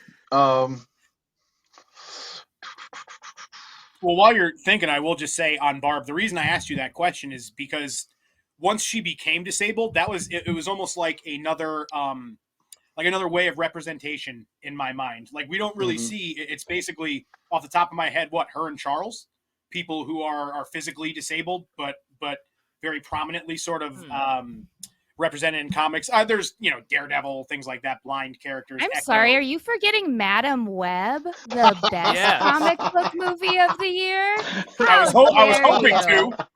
Well, while you're thinking, I will just say on Barb, the reason I asked you that question is because once she became disabled, it was almost like another way of representation in my mind. Like we don't really see, it's basically off the top of my head, her and Charles, people who are physically disabled, but very prominently sort of represented in comics. There's, Daredevil, things like that, blind characters. I'm sorry, are you forgetting Madam Web, the best comic book movie of the year? I was hoping to.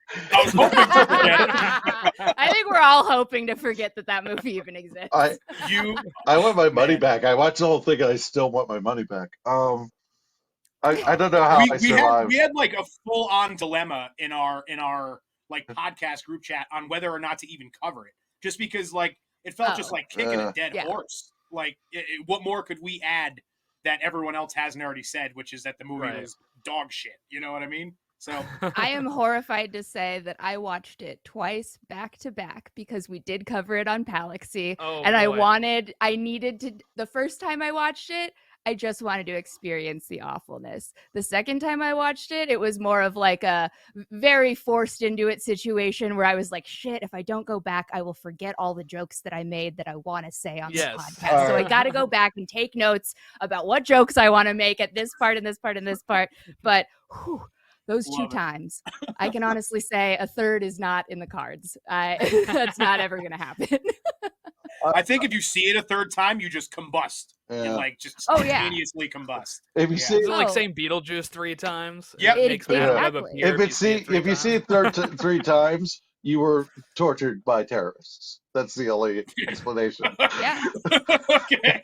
I think we're all hoping to forget that movie even exists. I want my money back. I watched the whole thing and I still want my money back. I don't know how I survived. We had like a full-on dilemma in our like podcast group chat on whether or not to even cover it. Just because, like, it felt just like kicking a dead horse. Like, what more could we add that everyone else hasn't already said, which is that the movie was dog shit. You know what I mean? So I am horrified to say that I watched it twice back to back because we did cover it on Palaxy. And I needed to, the first time I watched it, I just wanted to experience the awfulness. The second time I watched it, it was more of like a very forced into it situation where I was like, shit, if I don't go back, I will forget all the jokes that I made that I want to say on the podcast. So I got to go back and take notes about what jokes I want to make at this part and this part and this part. But those two times, I can honestly say a third is not in the cards. That's not ever going to happen. I think if you see it a third time, you just combust. And like just instantaneously combust. If you see is it like saying Beetlejuice 3 times? Yeah, exactly. If you see it 3 times, you were tortured by terrorists. That's the only explanation. Yeah. Okay.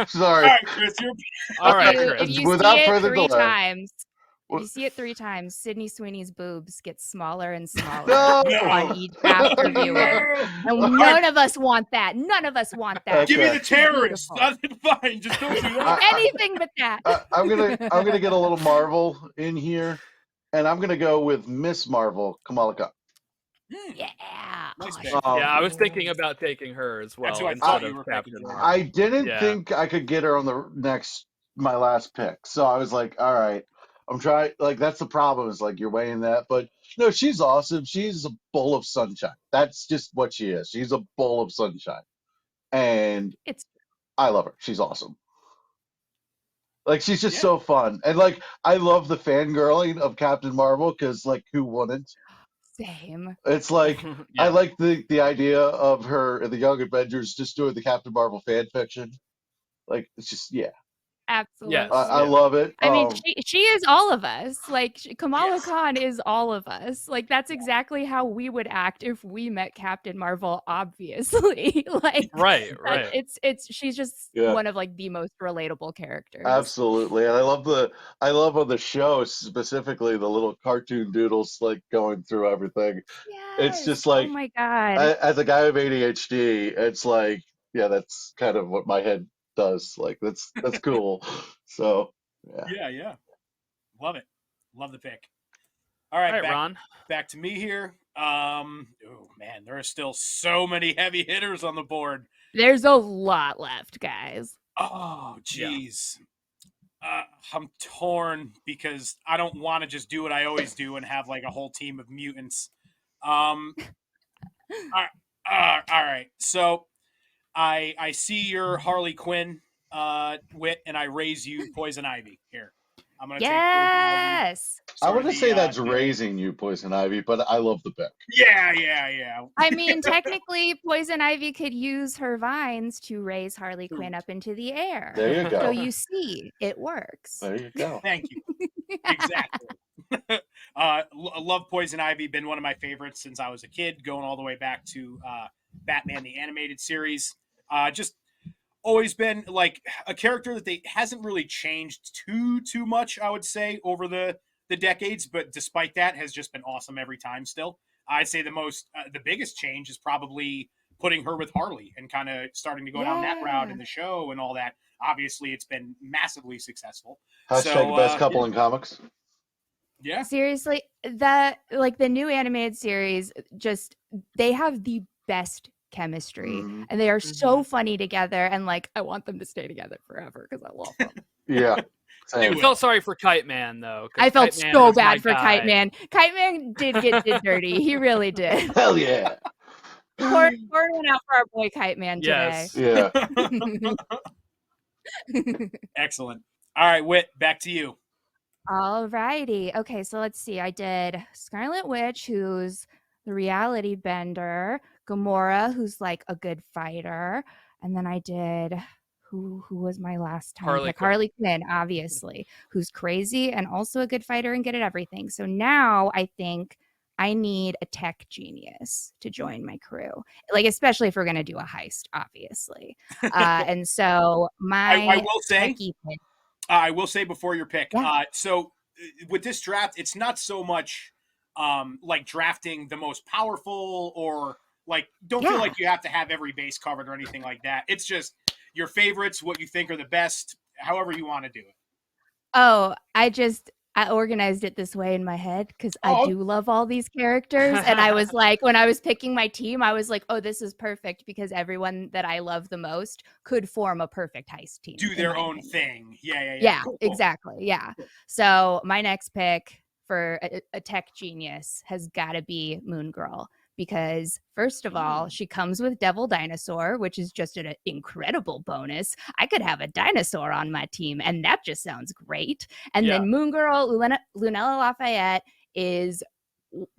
Sorry. All right, Chris. All right, Chris. If you Without see it further 3 delay. times, if you see it 3 times, Sydney Sweeney's boobs get smaller and smaller on each after viewing. And none of us want that. None of us want that. Give me the terrorists. Fine. Just don't do that. Anything but that. I'm gonna get a little Marvel in here, and I'm gonna go with Miss Marvel, Kamala Khan. Yeah. Nice pick. Yeah, I was thinking about taking her as well. That's who I thought you were Captain picking. Marvel. I didn't think I could get her on my last pick, so I was like, all right. I'm trying, like, that's the problem, is like you're weighing that, but no, she's awesome. She's a bowl of sunshine. That's just what she is. She's a bowl of sunshine, and I love her. She's awesome. Like, she's just so fun, and like I love the fangirling of Captain Marvel because, like, who wouldn't? Same. It's like I like the idea of her in the Young Avengers just doing the Captain Marvel fan fiction. Like, it's just Absolutely. Yes. I love it. I mean, she is all of us. Like, Kamala Khan is all of us. Like, that's exactly how we would act if we met Captain Marvel, obviously. Like, right. She's just one of like the most relatable characters. Absolutely. And I love on the show specifically the little cartoon doodles like going through everything. Yes. It's just like, oh my God. As a guy with ADHD, it's like, that's kind of what my head does. Like, that's cool. So yeah, love it. Love the pick. All right, Ron, back to me here. Oh man, there are still so many heavy hitters on the board. There's a lot left, guys. Oh geez. I'm torn because I don't want to just do what I always do and have like a whole team of mutants. All right, so I see your Harley Quinn, Wit, and I raise you Poison Ivy here. I'm going to take Poison Ivy. Yes. I Sort want of to the, say that's you know- raising you, Poison Ivy, but I love the pick. Yeah. I mean, technically, Poison Ivy could use her vines to raise Harley True. Quinn up into the air. There you So go. you see, it works. There you go. Thank you. Exactly. Love Poison Ivy. Been one of my favorites since I was a kid, going all the way back to Batman the Animated Series. Just always been like a character that they hasn't really changed too much, I would say, over the decades. But despite that, has just been awesome every time. Still, I'd say the biggest change is probably putting her with Harley and kind of starting to go down that route in the show and all that. Obviously, it's been massively successful. Hashtag best couple in comics. Yeah. Seriously, the new animated series, just they have the best chemistry, and they are so funny together. And like, I want them to stay together forever because I love them. Yeah. I felt sorry for Kite Man though. I felt Kite Man so was my bad for guy. Kite Man. Kite Man did get dirty. He really did. Hell yeah. Pour one out for our boy Kite Man today. Yes. Yeah. Excellent. All right, Whit, back to you. All righty. Okay, so let's see. I did Scarlet Witch, who's the reality bender, Gamora, who's like a good fighter, and then I did who was my last time Harley pick? Quinn. Harley Quinn, obviously, who's crazy and also a good fighter and good at everything. So now I think I need a tech genius to join my crew, like especially if we're gonna do a heist, obviously. And so I will say. techie pick- I will say before your pick. Yeah. So with this draft, it's not so much like drafting the most powerful or like don't feel like you have to have every base covered or anything like that. It's just your favorites, what you think are the best, however you want to do it. Oh, I organized it this way in my head because I do love all these characters. And I was like, when I was picking my team, I was like, oh, this is perfect because everyone that I love the most could form a perfect heist team. Do their own thing. Yeah. Yeah, Cool. exactly. Yeah. So my next pick for a tech genius has got to be Moon Girl. Because first of all, she comes with Devil Dinosaur, which is just an incredible bonus. I could have a dinosaur on my team, and that just sounds great. And then Moon Girl, Lunella Lafayette, is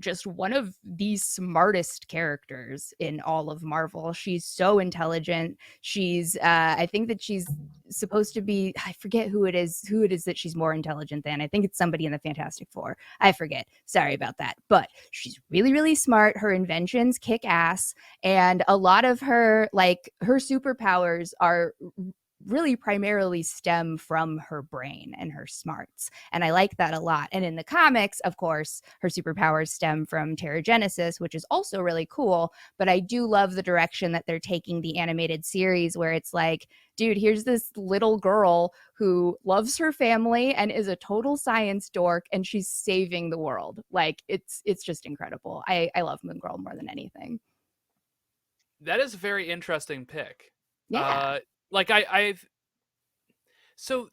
just one of the smartest characters in all of Marvel. She's so intelligent. She's I think that she's supposed to be, I forget who it is that she's more intelligent than. I think it's somebody in the Fantastic Four. I forget. Sorry about that. But she's really, really smart. Her inventions kick ass. And a lot of her superpowers are really primarily stem from her brain and her smarts. And I like that a lot. And in the comics, of course, her superpowers stem from Terrigenesis, which is also really cool. But I do love the direction that they're taking the animated series, where it's like, dude, here's this little girl who loves her family and is a total science dork, and she's saving the world. Like, it's just incredible. I love Moon Girl more than anything. That is a very interesting pick. Yeah. So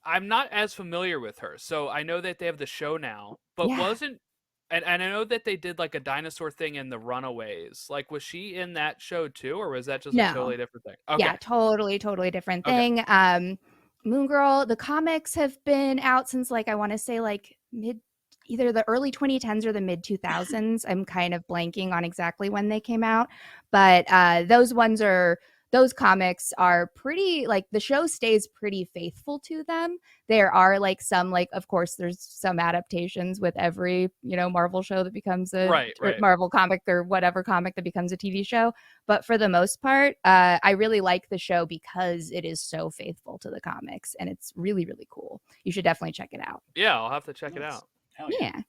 I'm not as familiar with her. So I know that they have the show now, but and I know that they did like a dinosaur thing in The Runaways. Like, was she in that show too, or was that just a totally different thing? Okay. Yeah, totally different thing. Moon Girl, the comics have been out since like, I want to say like either the early 2010s or the mid 2000s. I'm kind of blanking on exactly when they came out, but those comics are pretty, like, the show stays pretty faithful to them. There are like some, like, of course there's some adaptations with every, Marvel show that becomes a Marvel comic or whatever comic that becomes a TV show. But for the most part, I really like the show because it is so faithful to the comics, and it's really, really cool. You should definitely check it out. Yeah, I'll have to check it out. Hell yeah.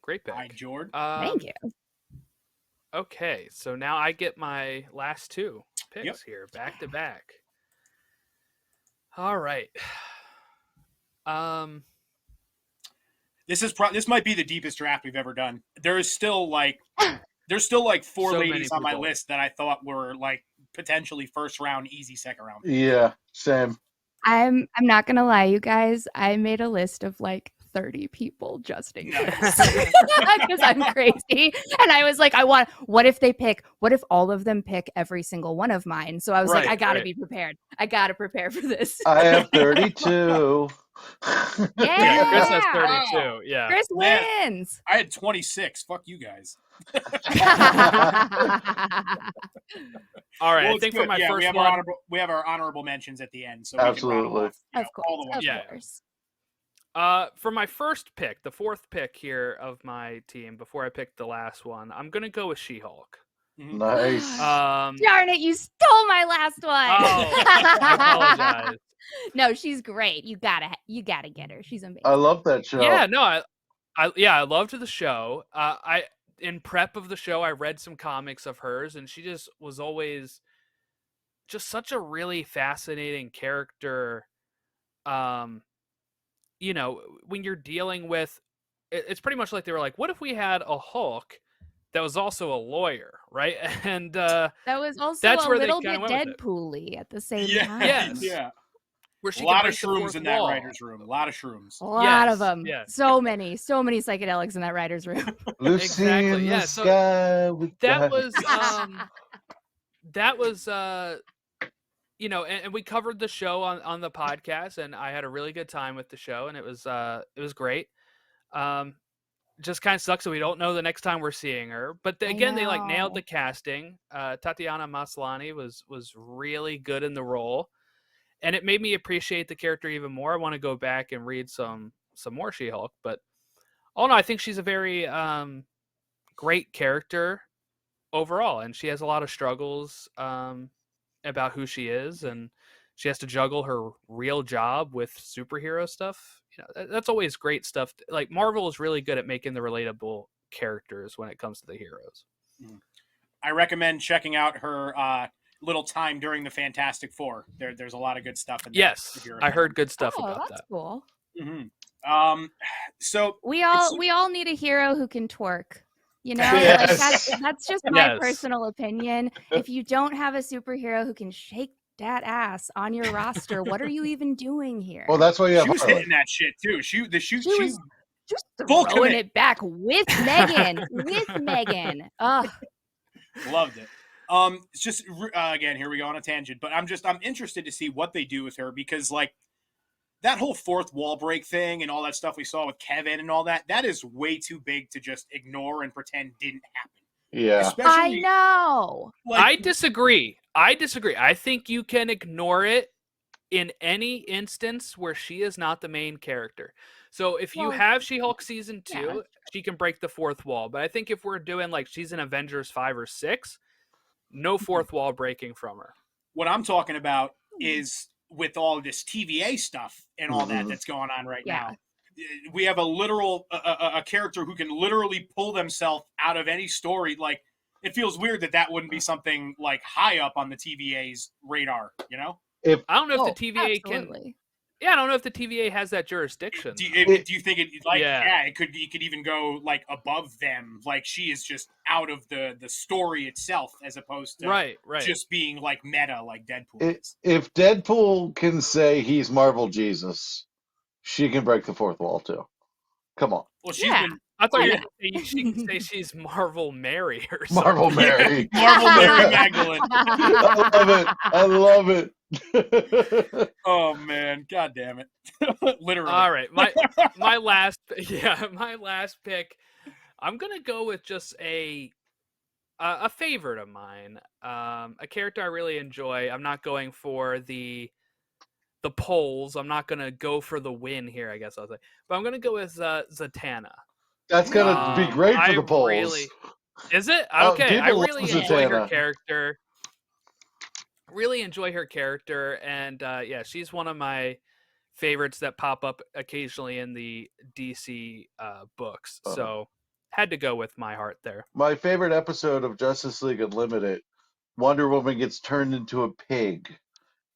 Great pick. Hi, Jord. Thank you. Okay, so now I get my last two picks here, back to back. All right. This might be the deepest draft we've ever done. There's still like four So ladies on my people. list that I thought were like potentially first round, easy second round. Yeah, same. I'm not gonna lie, you guys. I made a list of like 30 people just in Nice. case. Because I'm crazy. And I was like, what if all of them pick every single one of mine? So I was like, I gotta be prepared. I gotta prepare for this. I have 32. Yeah, Chris has Yeah. 32. Yeah. Chris wins. I had 26. Fuck you guys. All right, Well, I think good. for my Yeah, first we have our honorable mentions at the end, so Absolutely. we can rattle off, Of course. all the ones. Of course. for my first pick, the fourth pick here of my team, before I pick the last one, I'm gonna go with She-Hulk. Mhm. Nice. Darn it, you stole my last one. Oh, I apologize. No, she's great. You gotta get her. She's amazing. I love that show. Yeah, no, I loved the show. In prep of the show, I read some comics of hers, and she just was always just such a really fascinating character. You know, when you're dealing with, it's pretty much like they were like, what if we had a Hulk that was also a lawyer, right? And that was also that's a where they little kinda bit went with it. Deadpool-y at the same Yeah. time. Yes. Yeah. where she A lot can of break the shrooms fourth in that wall. writer's room. A lot of shrooms. A lot Yes, of them. yeah. So many psychedelics in that writer's room. Lucy Exactly, in yeah, the so sky with that was you know, and we covered the show on the podcast, and I had a really good time with the show, and it was great. Just kind of sucks that we don't know the next time we're seeing her, but again, they like nailed the casting. Tatiana Maslany was really good in the role, and it made me appreciate the character even more. I want to go back and read some more She-Hulk, but no, I think she's a very great character overall, and she has a lot of struggles about who she is, and she has to juggle her real job with superhero stuff. You know, that's always great stuff. Like, Marvel is really good at making the relatable characters when it comes to the heroes. I recommend checking out her little time during the Fantastic Four. There's a lot of good stuff in there. Yes, I heard good stuff Oh, about that's that. cool. Mm-hmm. So We all need a hero who can twerk. You know, like Yes. that's just my Yes. personal opinion. If you don't have a superhero who can shake that ass on your roster, what are you even doing here? Well, that's why you have she was Harley. hitting that shit too. She was just full throwing commit. it back with Megan. Ugh. Loved it. It's just again, here we go on a tangent, but I'm interested to see what they do with her, because like that whole fourth wall break thing and all that stuff we saw with Kevin and all that is way too big to just ignore and pretend didn't happen. Yeah. I know. Like, I disagree. I think you can ignore it in any instance where she is not the main character. So if you have She-Hulk season 2, she can break the fourth wall. But I think if we're doing like she's in Avengers 5 or 6, no fourth wall breaking from her. What I'm talking about is with all this TVA stuff and all that's going on right now. We have a literal a character who can literally pull themselves out of any story. Like, it feels weird that wouldn't be something like high up on the TVA's radar, you know? I don't know if the TVA can. Yeah, I don't know if the TVA has that jurisdiction. Do you think it like it could even go like above them? Like, she is just out of the story itself, as opposed to right. just being like meta like Deadpool is. If Deadpool can say he's Marvel Jesus, she can break the fourth wall too. Come on. Well, she's been. I thought she can say she's Marvel Mary or something. Marvel Mary. Marvel Mary Magdalene. I love it. Oh man, god damn it. Literally. All right. My last pick, I'm going to go with just a favorite of mine. A character I really enjoy. I'm not going for the polls. I'm not going to go for the win here, I guess I'll say. But I'm going to go with Zatanna. That's going to be great for the polls. Is it? Okay. I really enjoy her character. Really enjoy her character, and she's one of my favorites that pop up occasionally in the DC books. So had to go with my heart there. My favorite episode of Justice League Unlimited, Wonder Woman gets turned into a pig,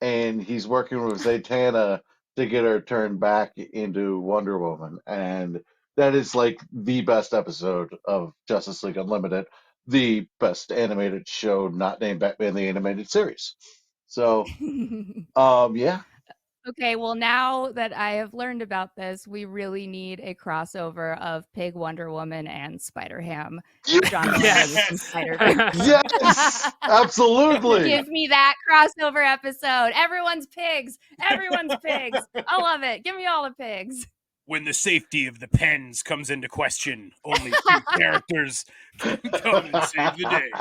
and he's working with Zatanna to get her turned back into Wonder Woman, and that is like the best episode of Justice League Unlimited, the best animated show not named Batman the Animated Series. So, yeah. Okay, well, now that I have learned about this, we really need a crossover of Pig, Wonder Woman, and Spider-Ham. John Yes. from Spider-Verse. Yes, absolutely. Give me that crossover episode. Everyone's pigs. Everyone's pigs. I love it. Give me all the pigs. When the safety of the pens comes into question, only two characters can come and save the day.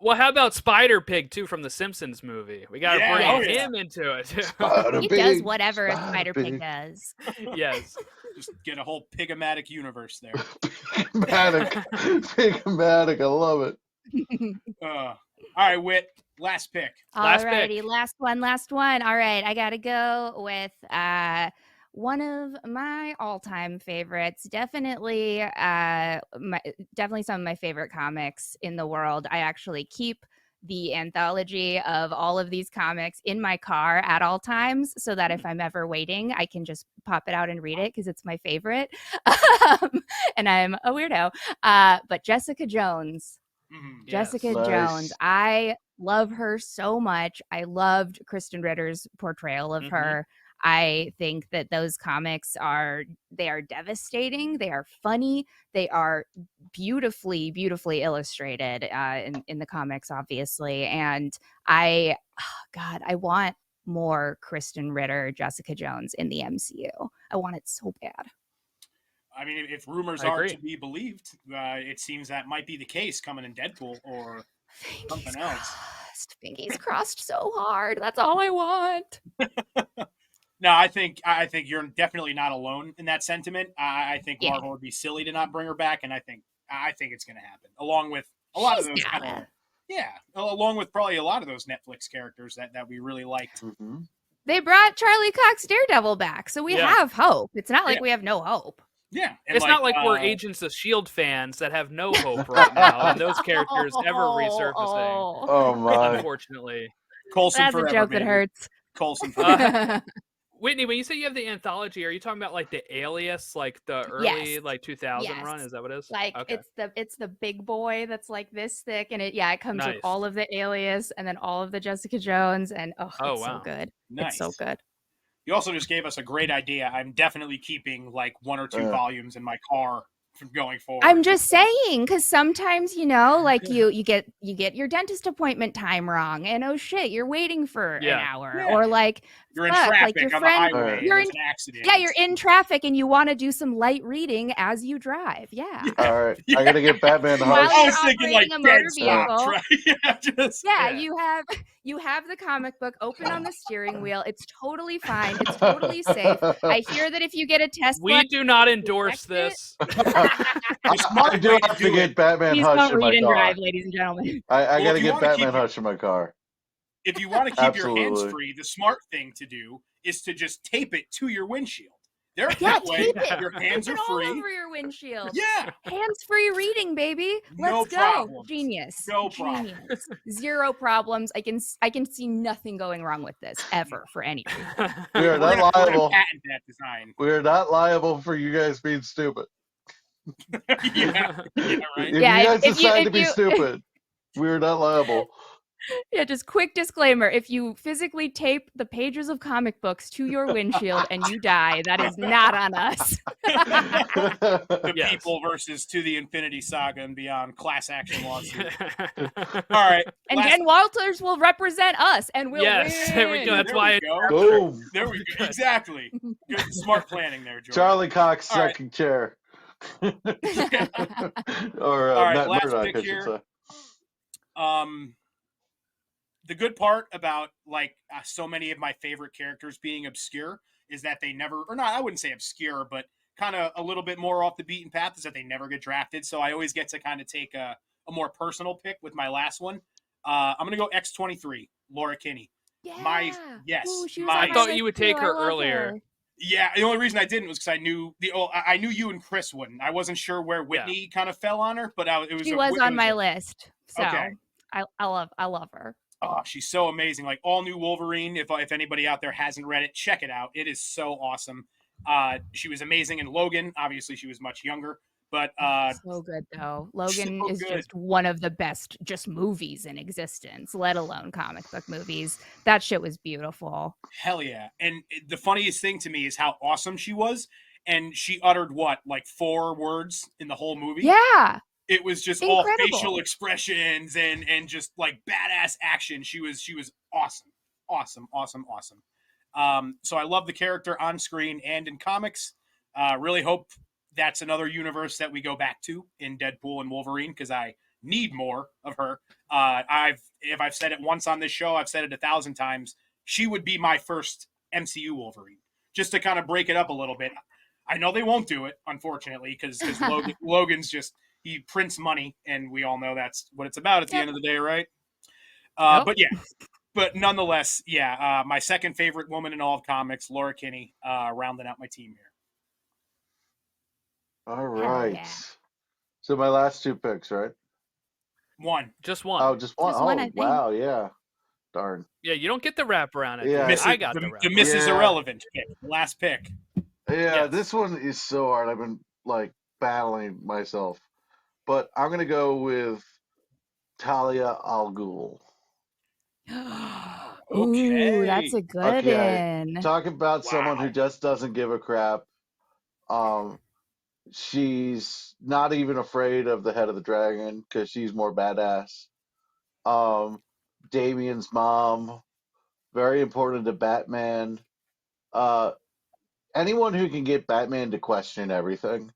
Well, how about Spider Pig too from the Simpsons movie? We got to bring him into it. He does whatever a Spider Pig does. Yes. Just get a whole Pig-O-Matic universe there. Pig-O-Matic, I love it. All right, Whit, last pick. Alrighty, last one. All right, I gotta go with one of my all-time favorites. Definitely some of my favorite comics in the world. I actually keep the anthology of all of these comics in my car at all times, so that if I'm ever waiting, I can just pop it out and read it because it's my favorite. And I'm a weirdo. But Jessica Jones. Mm-hmm. Jessica Jones. I love her so much. I loved Kristen Ritter's portrayal of her. I think that those comics are devastating. They are funny. They are beautifully illustrated in the comics, obviously. And I want more Kristen Ritter, Jessica Jones in the MCU. I want it so bad. I mean, if rumors are to be believed, it seems that might be the case coming in Deadpool or something else. Fingers crossed so hard. That's all I want. No, I think you're definitely not alone in that sentiment. I think Marvel would be silly to not bring her back, and I think it's going to happen. Along with a lot of those along with probably a lot of those Netflix characters that we really liked. Mm-hmm. They brought Charlie Cox Daredevil back, so we have hope. It's not like we have no hope. Yeah, it's not like we're Agents of S.H.I.E.L.D. fans that have no hope right now, and those characters ever resurfacing. Oh my! Unfortunately, Coulson that's forever, a joke baby. that hurts. Coulson forever. Whitney, when you say you have the anthology, are you talking about like the Alias, like the early 2000 run? Is that what it is? Like it's the big boy that's like this thick, and it comes with all of the Alias and then all of the Jessica Jones, and it's so good. Nice. It's so good. You also just gave us a great idea. I'm definitely keeping like 1 or 2 volumes in my car from going forward. I'm just saying, because sometimes like you get your dentist appointment time wrong, and oh shit, you're waiting for an hour, or like you're in traffic your on friend, the highway. There's an accident. Yeah, you're in traffic, and you want to do some light reading as you drive. Yeah. All right, I gotta get Batman. I was thinking like dead stops, right? You have the comic book open on the steering wheel. It's totally fine. It's totally safe. I hear that if you get a Tesla, we do not endorse this. I do have to get Batman Hush in my car. Drive, ladies and gentlemen. I gotta get Batman Hush in my car. If you want to keep your hands free, the smart thing to do is to just tape it to your windshield. That way, your hands are free. All over your windshield. Yeah. Hands-free reading, baby. Let's go. Problems. Genius. No problem. Zero problems. I can see nothing going wrong with this ever for anything. We are not liable. Patent that design. We are not liable for you guys being stupid. Right. If you guys decide to be stupid, we are not liable. Yeah, just quick disclaimer. If you physically tape the pages of comic books to your windshield and you die, that is not on us. The people versus To the Infinity Saga and Beyond class action lawsuit. All right. And Jen Walters will represent us and we'll win. There we go. That's why Boom. There we go. Exactly. Good smart planning there, George. Charlie Cox, second chair. Or Matt last Murdock, pick I should here. say. The good part about so many of my favorite characters being obscure is that they never, or not, I wouldn't say obscure, but kind of a little bit more off the beaten path, is that they never get drafted. So I always get to kind of take a more personal pick with my last one. I'm going to go X-23, Laura Kinney. Yeah. I thought you would take her earlier. Her. Yeah, the only reason I didn't was because I knew you and Chris wouldn't. I wasn't sure where Whitney kind of fell on her, but she was on my list. So okay. I love her. Oh, she's so amazing. Like all new Wolverine. If anybody out there hasn't read it, check it out. It is so awesome. She was amazing in Logan. Obviously, she was much younger, But so good though. Logan so is good. just one of the best just movies in existence, let alone comic book movies. That shit was beautiful. Hell yeah. And the funniest thing to me is how awesome she was. And she uttered what, like 4 words in the whole movie? Yeah. It was just all facial expressions and just like badass action. She was awesome. Awesome. So I love the character on screen and in comics. Really hope that's another universe that we go back to in Deadpool and Wolverine, because I need more of her. If I've said it once on this show, I've said it 1,000 times. She would be my first MCU Wolverine, just to kind of break it up a little bit. I know they won't do it, unfortunately, because Logan's just, he prints money, and we all know that's what it's about at the end of the day, right? But yeah, but nonetheless, yeah, my second favorite woman in all of comics, Laura Kinney, rounding out my team here. All right. Yeah. So my last 2 picks, right? One. Just one. Oh, just one. Just one, I Oh, think. wow. Yeah. Darn. Yeah, you don't get the wraparound. Yeah. I got the wraparound. The Mrs. Irrelevant pick, the last pick. Yeah, Yes. this one is so hard. I've been like battling myself, but I'm gonna go with Talia al Ghul. Ooh, that's a good one. Talk about someone who just doesn't give a crap. She's not even afraid of the head of the dragon because she's more badass. Damien's mom, very important to Batman. Anyone who can get Batman to question everything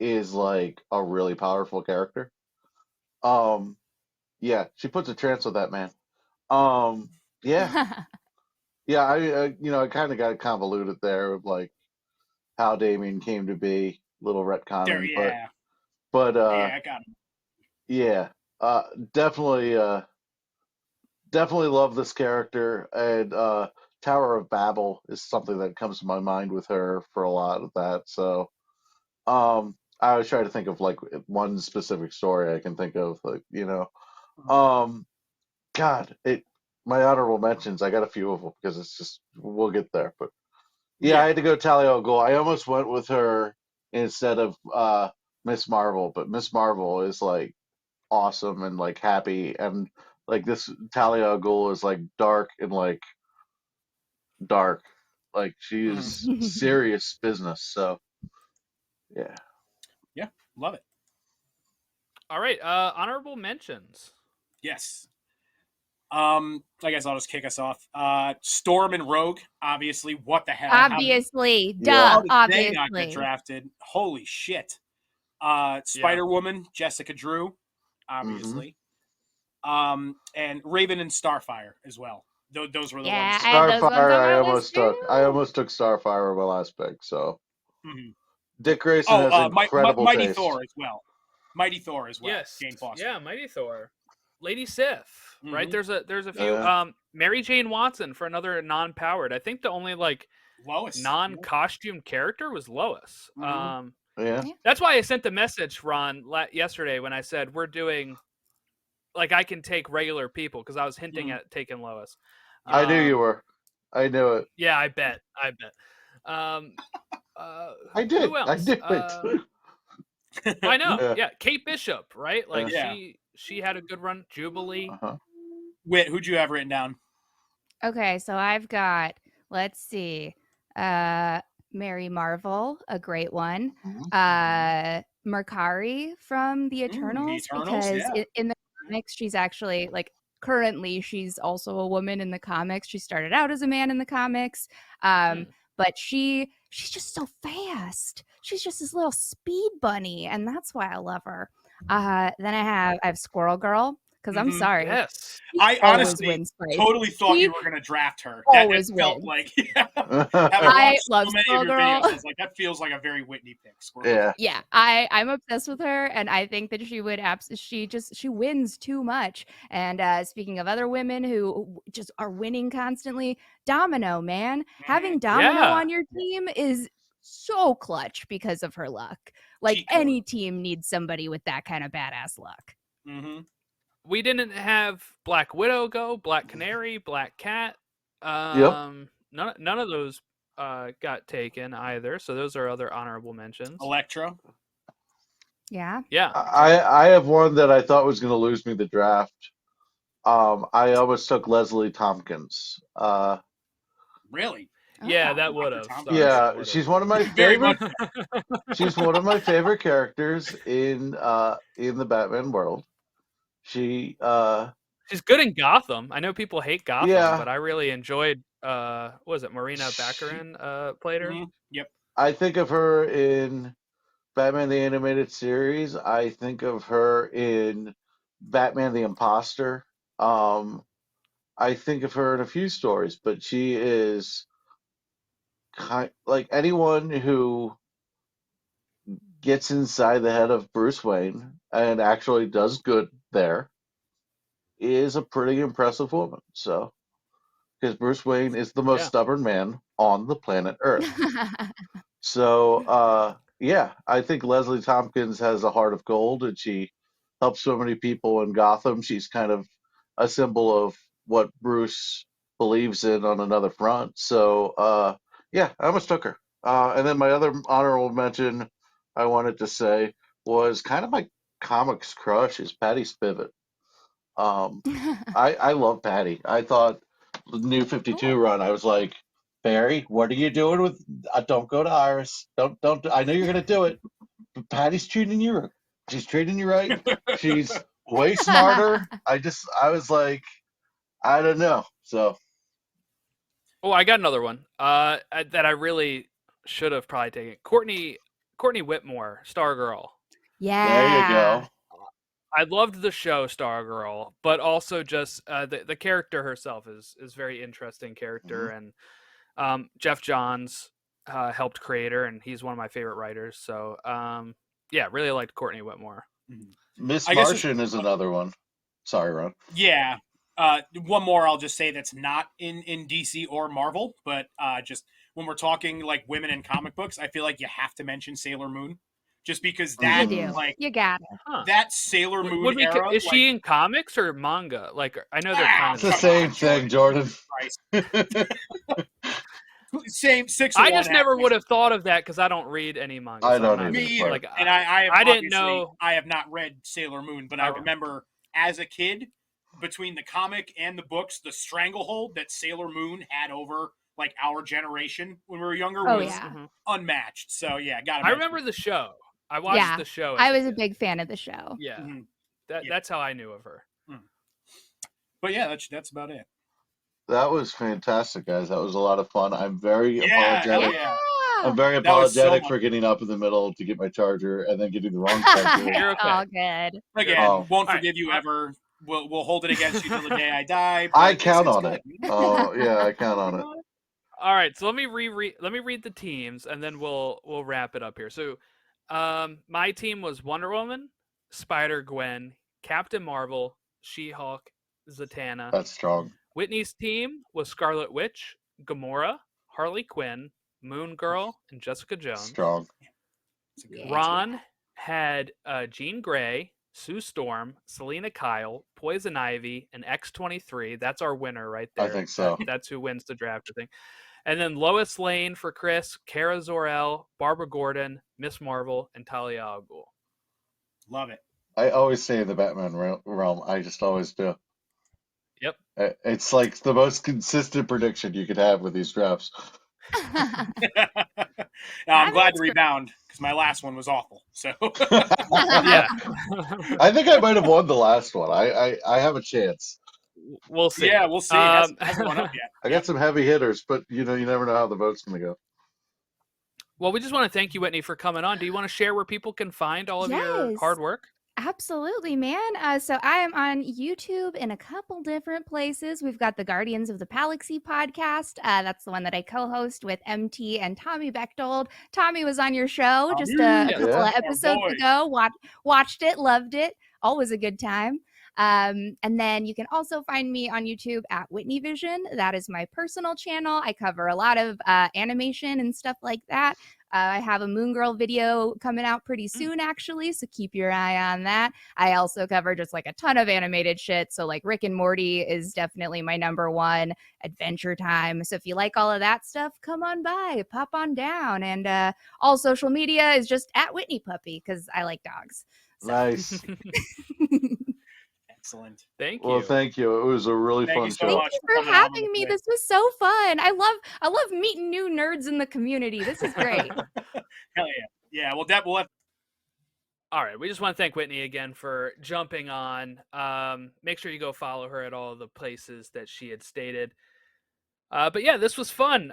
is like a really powerful character. Yeah, she puts a trance with that man. Yeah, yeah. I kind of got convoluted there of like how Damien came to be, little retconning, but I got him. Yeah, definitely love this character, and Tower of Babel is something that comes to my mind with her for a lot of that. So, I always try to think of like one specific story I can think of, like God, my honorable mentions. I got a few of them because it's just we'll get there, but yeah, I had to go Talia al Ghul. I almost went with her instead of Miss Marvel, but Miss Marvel is like awesome and like happy, and like this Talia al Ghul is like dark and like dark, like she's serious business. So yeah, Love it. All right, honorable mentions. Yes. I guess I'll just kick us off. Storm and Rogue, obviously. What the hell? Obviously, How did obviously. they not get drafted? Holy shit. Spider-Woman, Jessica Drew, obviously. And Raven and Starfire as well. Those were the ones. Starfire, I almost took Starfire with my last pick. So Dick Grayson has incredible Mighty taste. Thor as well. Mighty Thor as well. Yes. Jane Foster. Yeah, Mighty Thor. Lady Sif, right? There's a few. Mary Jane Watson for another non-powered. I think the only like Lois non-costume character was Lois. Yeah. That's why I sent the message, Ron, yesterday when I said we're doing like I can take regular people because I was hinting at taking Lois. I knew you were. I knew it. Yeah, I bet. I did. Who else? I did it. I know. Yeah, Kate Bishop, right? Like Yeah. she had a good run. Jubilee. Whit, who'd you have written down? Okay, so I've got, let's see, Mary Marvel, a great one. Mercari from the Eternals, because in the comics, she's actually like currently she's also a woman in the comics. She started out as a man in the comics, but she's just so fast. She's just this little speed bunny, and that's why I love her. Then I have Squirrel Girl. Because I'm sorry. Yes. I honestly totally thought you were going to draft her. Always felt like I love Squirrel Girl. Videos, like, that feels like a very Whitney pick. Yeah. I'm obsessed with her, and I think that she would she wins too much. And speaking of other women who just are winning constantly, Domino, man. Having Domino on your team is so clutch because of her luck. Like any team needs somebody with that kind of badass luck. We didn't have Black Widow go, Black Canary, Black Cat. None of those got taken either. So those are other honorable mentions. Electro. Yeah. Yeah. I have one that I thought was going to lose me the draft. I almost took Leslie Tompkins. Really? Yeah, Oh. that would Dr. have. Tom. Yeah, she's one of my Very much. favorite. She's one of my favorite characters in the Batman world. She She's good in Gotham. I know people hate Gotham, yeah, but I really enjoyed what was it, Marina she, Baccarin played her? Yep. I think of her in Batman the Animated Series. I think of her in Batman the Imposter. I think of her in a few stories, but she is like anyone who gets inside the head of Bruce Wayne and actually does good there is a pretty impressive woman. So, because Bruce Wayne is the most Yeah. stubborn man on the planet Earth. So, yeah, I think Leslie Tompkins has a heart of gold, and she helps so many people in Gotham. She's kind of a symbol of what Bruce believes in on another front. So, yeah, I almost took her. And then my other honorable mention I wanted to say was kind of my comics crush is Patty Spivot. I love Patty. I thought the New 52 Cool. run, I was like, Barry, what are you doing with? Don't go to Iris. Don't. I know you're gonna do it, but Patty's treating you. She's treating you right. She's way smarter. I was like, I don't know. So Oh, I got another one. That I really should have probably taken. Courtney Whitmore, Stargirl. there you Yeah. go. I loved the show Stargirl, but also just the character herself is very interesting character, Mhm. and Jeff Johns helped create her, and he's one of my favorite writers. So yeah, really liked Courtney Whitmore. Miss I guess just Martian is another one. Sorry, Ron. yeah. One more I'll just say that's not in DC or Marvel, but just when we're talking like women in comic books, I feel like you have to mention Sailor Moon, just because that You Mhm. do. like You got it. Huh. that Sailor Moon era, Is like she in comics or manga? Like I know they're kind It's of the come the same on, thing, Jordan. Christ. Same 6 of I one. just never would have thought of that because I don't read any manga. I So I'm don't not either. Me either. like And I I didn't obviously know. I have not read Sailor Moon, but I Okay. remember as a kid, between the comic and the books, the stranglehold that Sailor Moon had over like our generation when we were younger Oh, was yeah. Mhm. unmatched. So yeah, gotta I mention remember it. the show. I watched Yeah. the show. I As was a kid. big fan of the show. Yeah, Mhm. Yeah. that's how I knew of her. But yeah, that's about it. That was fantastic, guys. That was a lot of fun. I'm very Yeah, hell apologetic. yeah. I'm very That was so apologetic much for getting up in the middle to get my charger and then getting the wrong charger. You're okay. All good. again. Oh. Won't All forgive you right. ever. We'll hold it against you till the day I die. I But count it's on good. it. Oh yeah, I count on it. All right, so let me read the teams, and then we'll wrap it up here. So, my team was Wonder Woman, Spider Gwen, Captain Marvel, She-Hulk, Zatanna. That's strong. Whitney's team was Scarlet Witch, Gamora, Harley Quinn, Moon Girl, and Jessica Jones. Strong. Yeah. Ron had Jean Grey, Sue Storm, Selena Kyle, Poison Ivy, and X-23. That's our winner right there. I think so. That's who wins the draft, I think. And then Lois Lane for Chris, Kara Zor-El, Barbara Gordon, Miss Marvel, and Talia al Ghul. Love it. I always say in the Batman realm. I just always do. Yep. It's like the most consistent prediction you could have with these drafts. I'm glad to rebound because my last one was awful. So Yeah. I think I might have won the last one. I have a chance. We'll see. yeah, we'll see. Hasn't gone up yet. I got some heavy hitters, but you never know how the vote's gonna go. Well, we just want to thank you, Whitney, for coming on. Do you want to share where people can find all of your Yes. hard work? Absolutely, man. So I am on YouTube in a couple different places. We've got the Guardians of the Palaxy podcast. That's the one that I co-host with MT and Tommy Bechtold. Tommy was on your show just a Yeah. couple of Yeah. episodes boy. ago. Watched it, loved it. Always a good time. And then you can also find me on YouTube at WhitneyVision. That is my personal channel. I cover a lot of animation and stuff like that. I have a Moon Girl video coming out pretty soon, actually, so keep your eye on that. I also cover just like a ton of animated shit. So like Rick and Morty is definitely my number one. Adventure Time. So if you like all of that stuff, come on by, pop on down. And all social media is just at Whitney Puppy because I like dogs. So. Nice. Excellent. Thank you. Well, thank you. It was a really fun show. Thank you for having me. This was so fun. I love meeting new nerds in the community. This is great. Hell yeah. Yeah, we'll have. All right, we just want to thank Whitney again for jumping on. Make sure you go follow her at all the places that she had stated. But yeah, this was fun.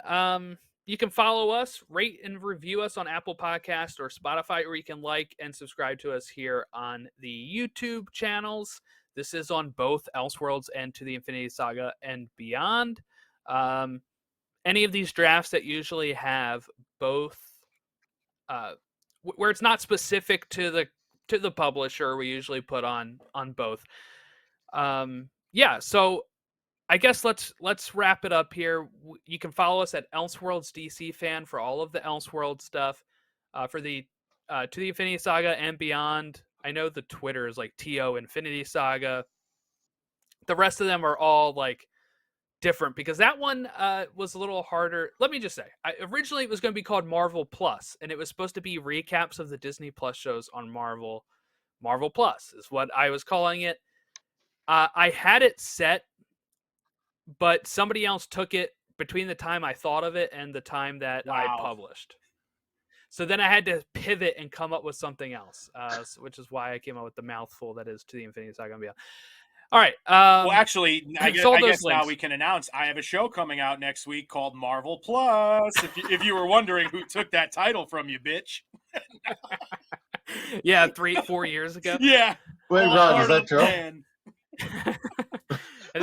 You can follow us, rate and review us on Apple Podcast or Spotify, or you can like and subscribe to us here on the YouTube channels. This is on both Elseworlds and To the Infinity Saga and Beyond. Any of these drafts that usually have both, where it's not specific to the publisher, we usually put on both. Yeah, so I guess let's wrap it up here. You can follow us at Elseworlds DC Fan for all of the Elseworlds stuff. For the To the Infinity Saga and Beyond, I know the Twitter is like TO Infinity Saga. The rest of them are all like different because that one was a little harder. Let me just say, originally it was going to be called Marvel Plus, and it was supposed to be recaps of the Disney Plus shows on Marvel. Marvel Plus is what I was calling it. I had it set, but somebody else took it between the time I thought of it and the time that I published. So then I had to pivot and come up with something else, which is why I came up with the mouthful that is To the Infinity Saga and Beyond. All right. Well, actually, I guess now we can announce I have a show coming out next week called Marvel Plus. If you were wondering who took that title from you, bitch. Yeah, 3-4 years ago. Yeah. Wait, Ron, is that true? And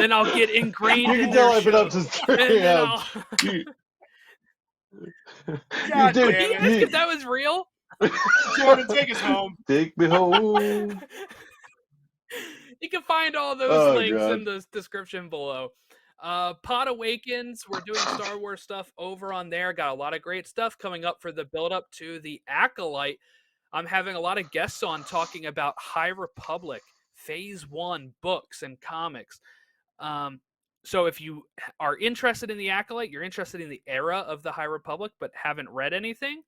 then I'll get ingrained. You can tell I've been up since 3 a.m. God damn it. Can you ask if that was real? Jordan, take us home. Take me home. You can find all those links in the description below. Pod Awakens, we're doing Star Wars stuff over on there. Got a lot of great stuff coming up for the build-up to the Acolyte. I'm having a lot of guests on talking about High Republic, Phase 1 books and comics. So if you are interested in the Acolyte, you're interested in the era of the High Republic but haven't read anything,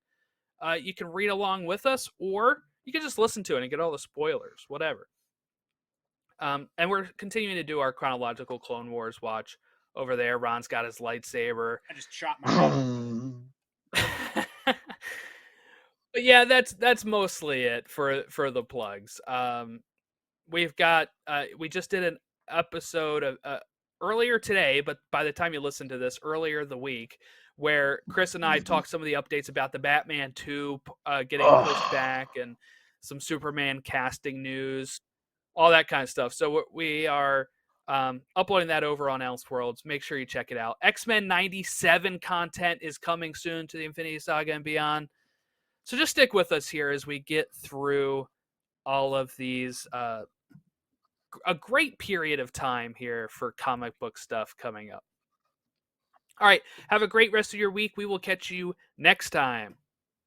you can read along with us, or you can just listen to it and get all the spoilers, whatever. And we're continuing to do our chronological Clone Wars watch over there. Ron's got his lightsaber. I just chopped my head. But yeah, that's mostly it for the plugs. We've got we just did an episode of earlier today, but by the time you listen to this, earlier the week, where Chris and I talked some of the updates about the Batman 2 getting pushed back and some Superman casting news, all that kind of stuff. So we are uploading that over on Elseworlds. Make sure you check it out. X-Men 97 content is coming soon to the Infinity Saga and Beyond. So just stick with us here as we get through all of these, a great period of time here for comic book stuff coming up. All right. Have a great rest of your week. We will catch you next time.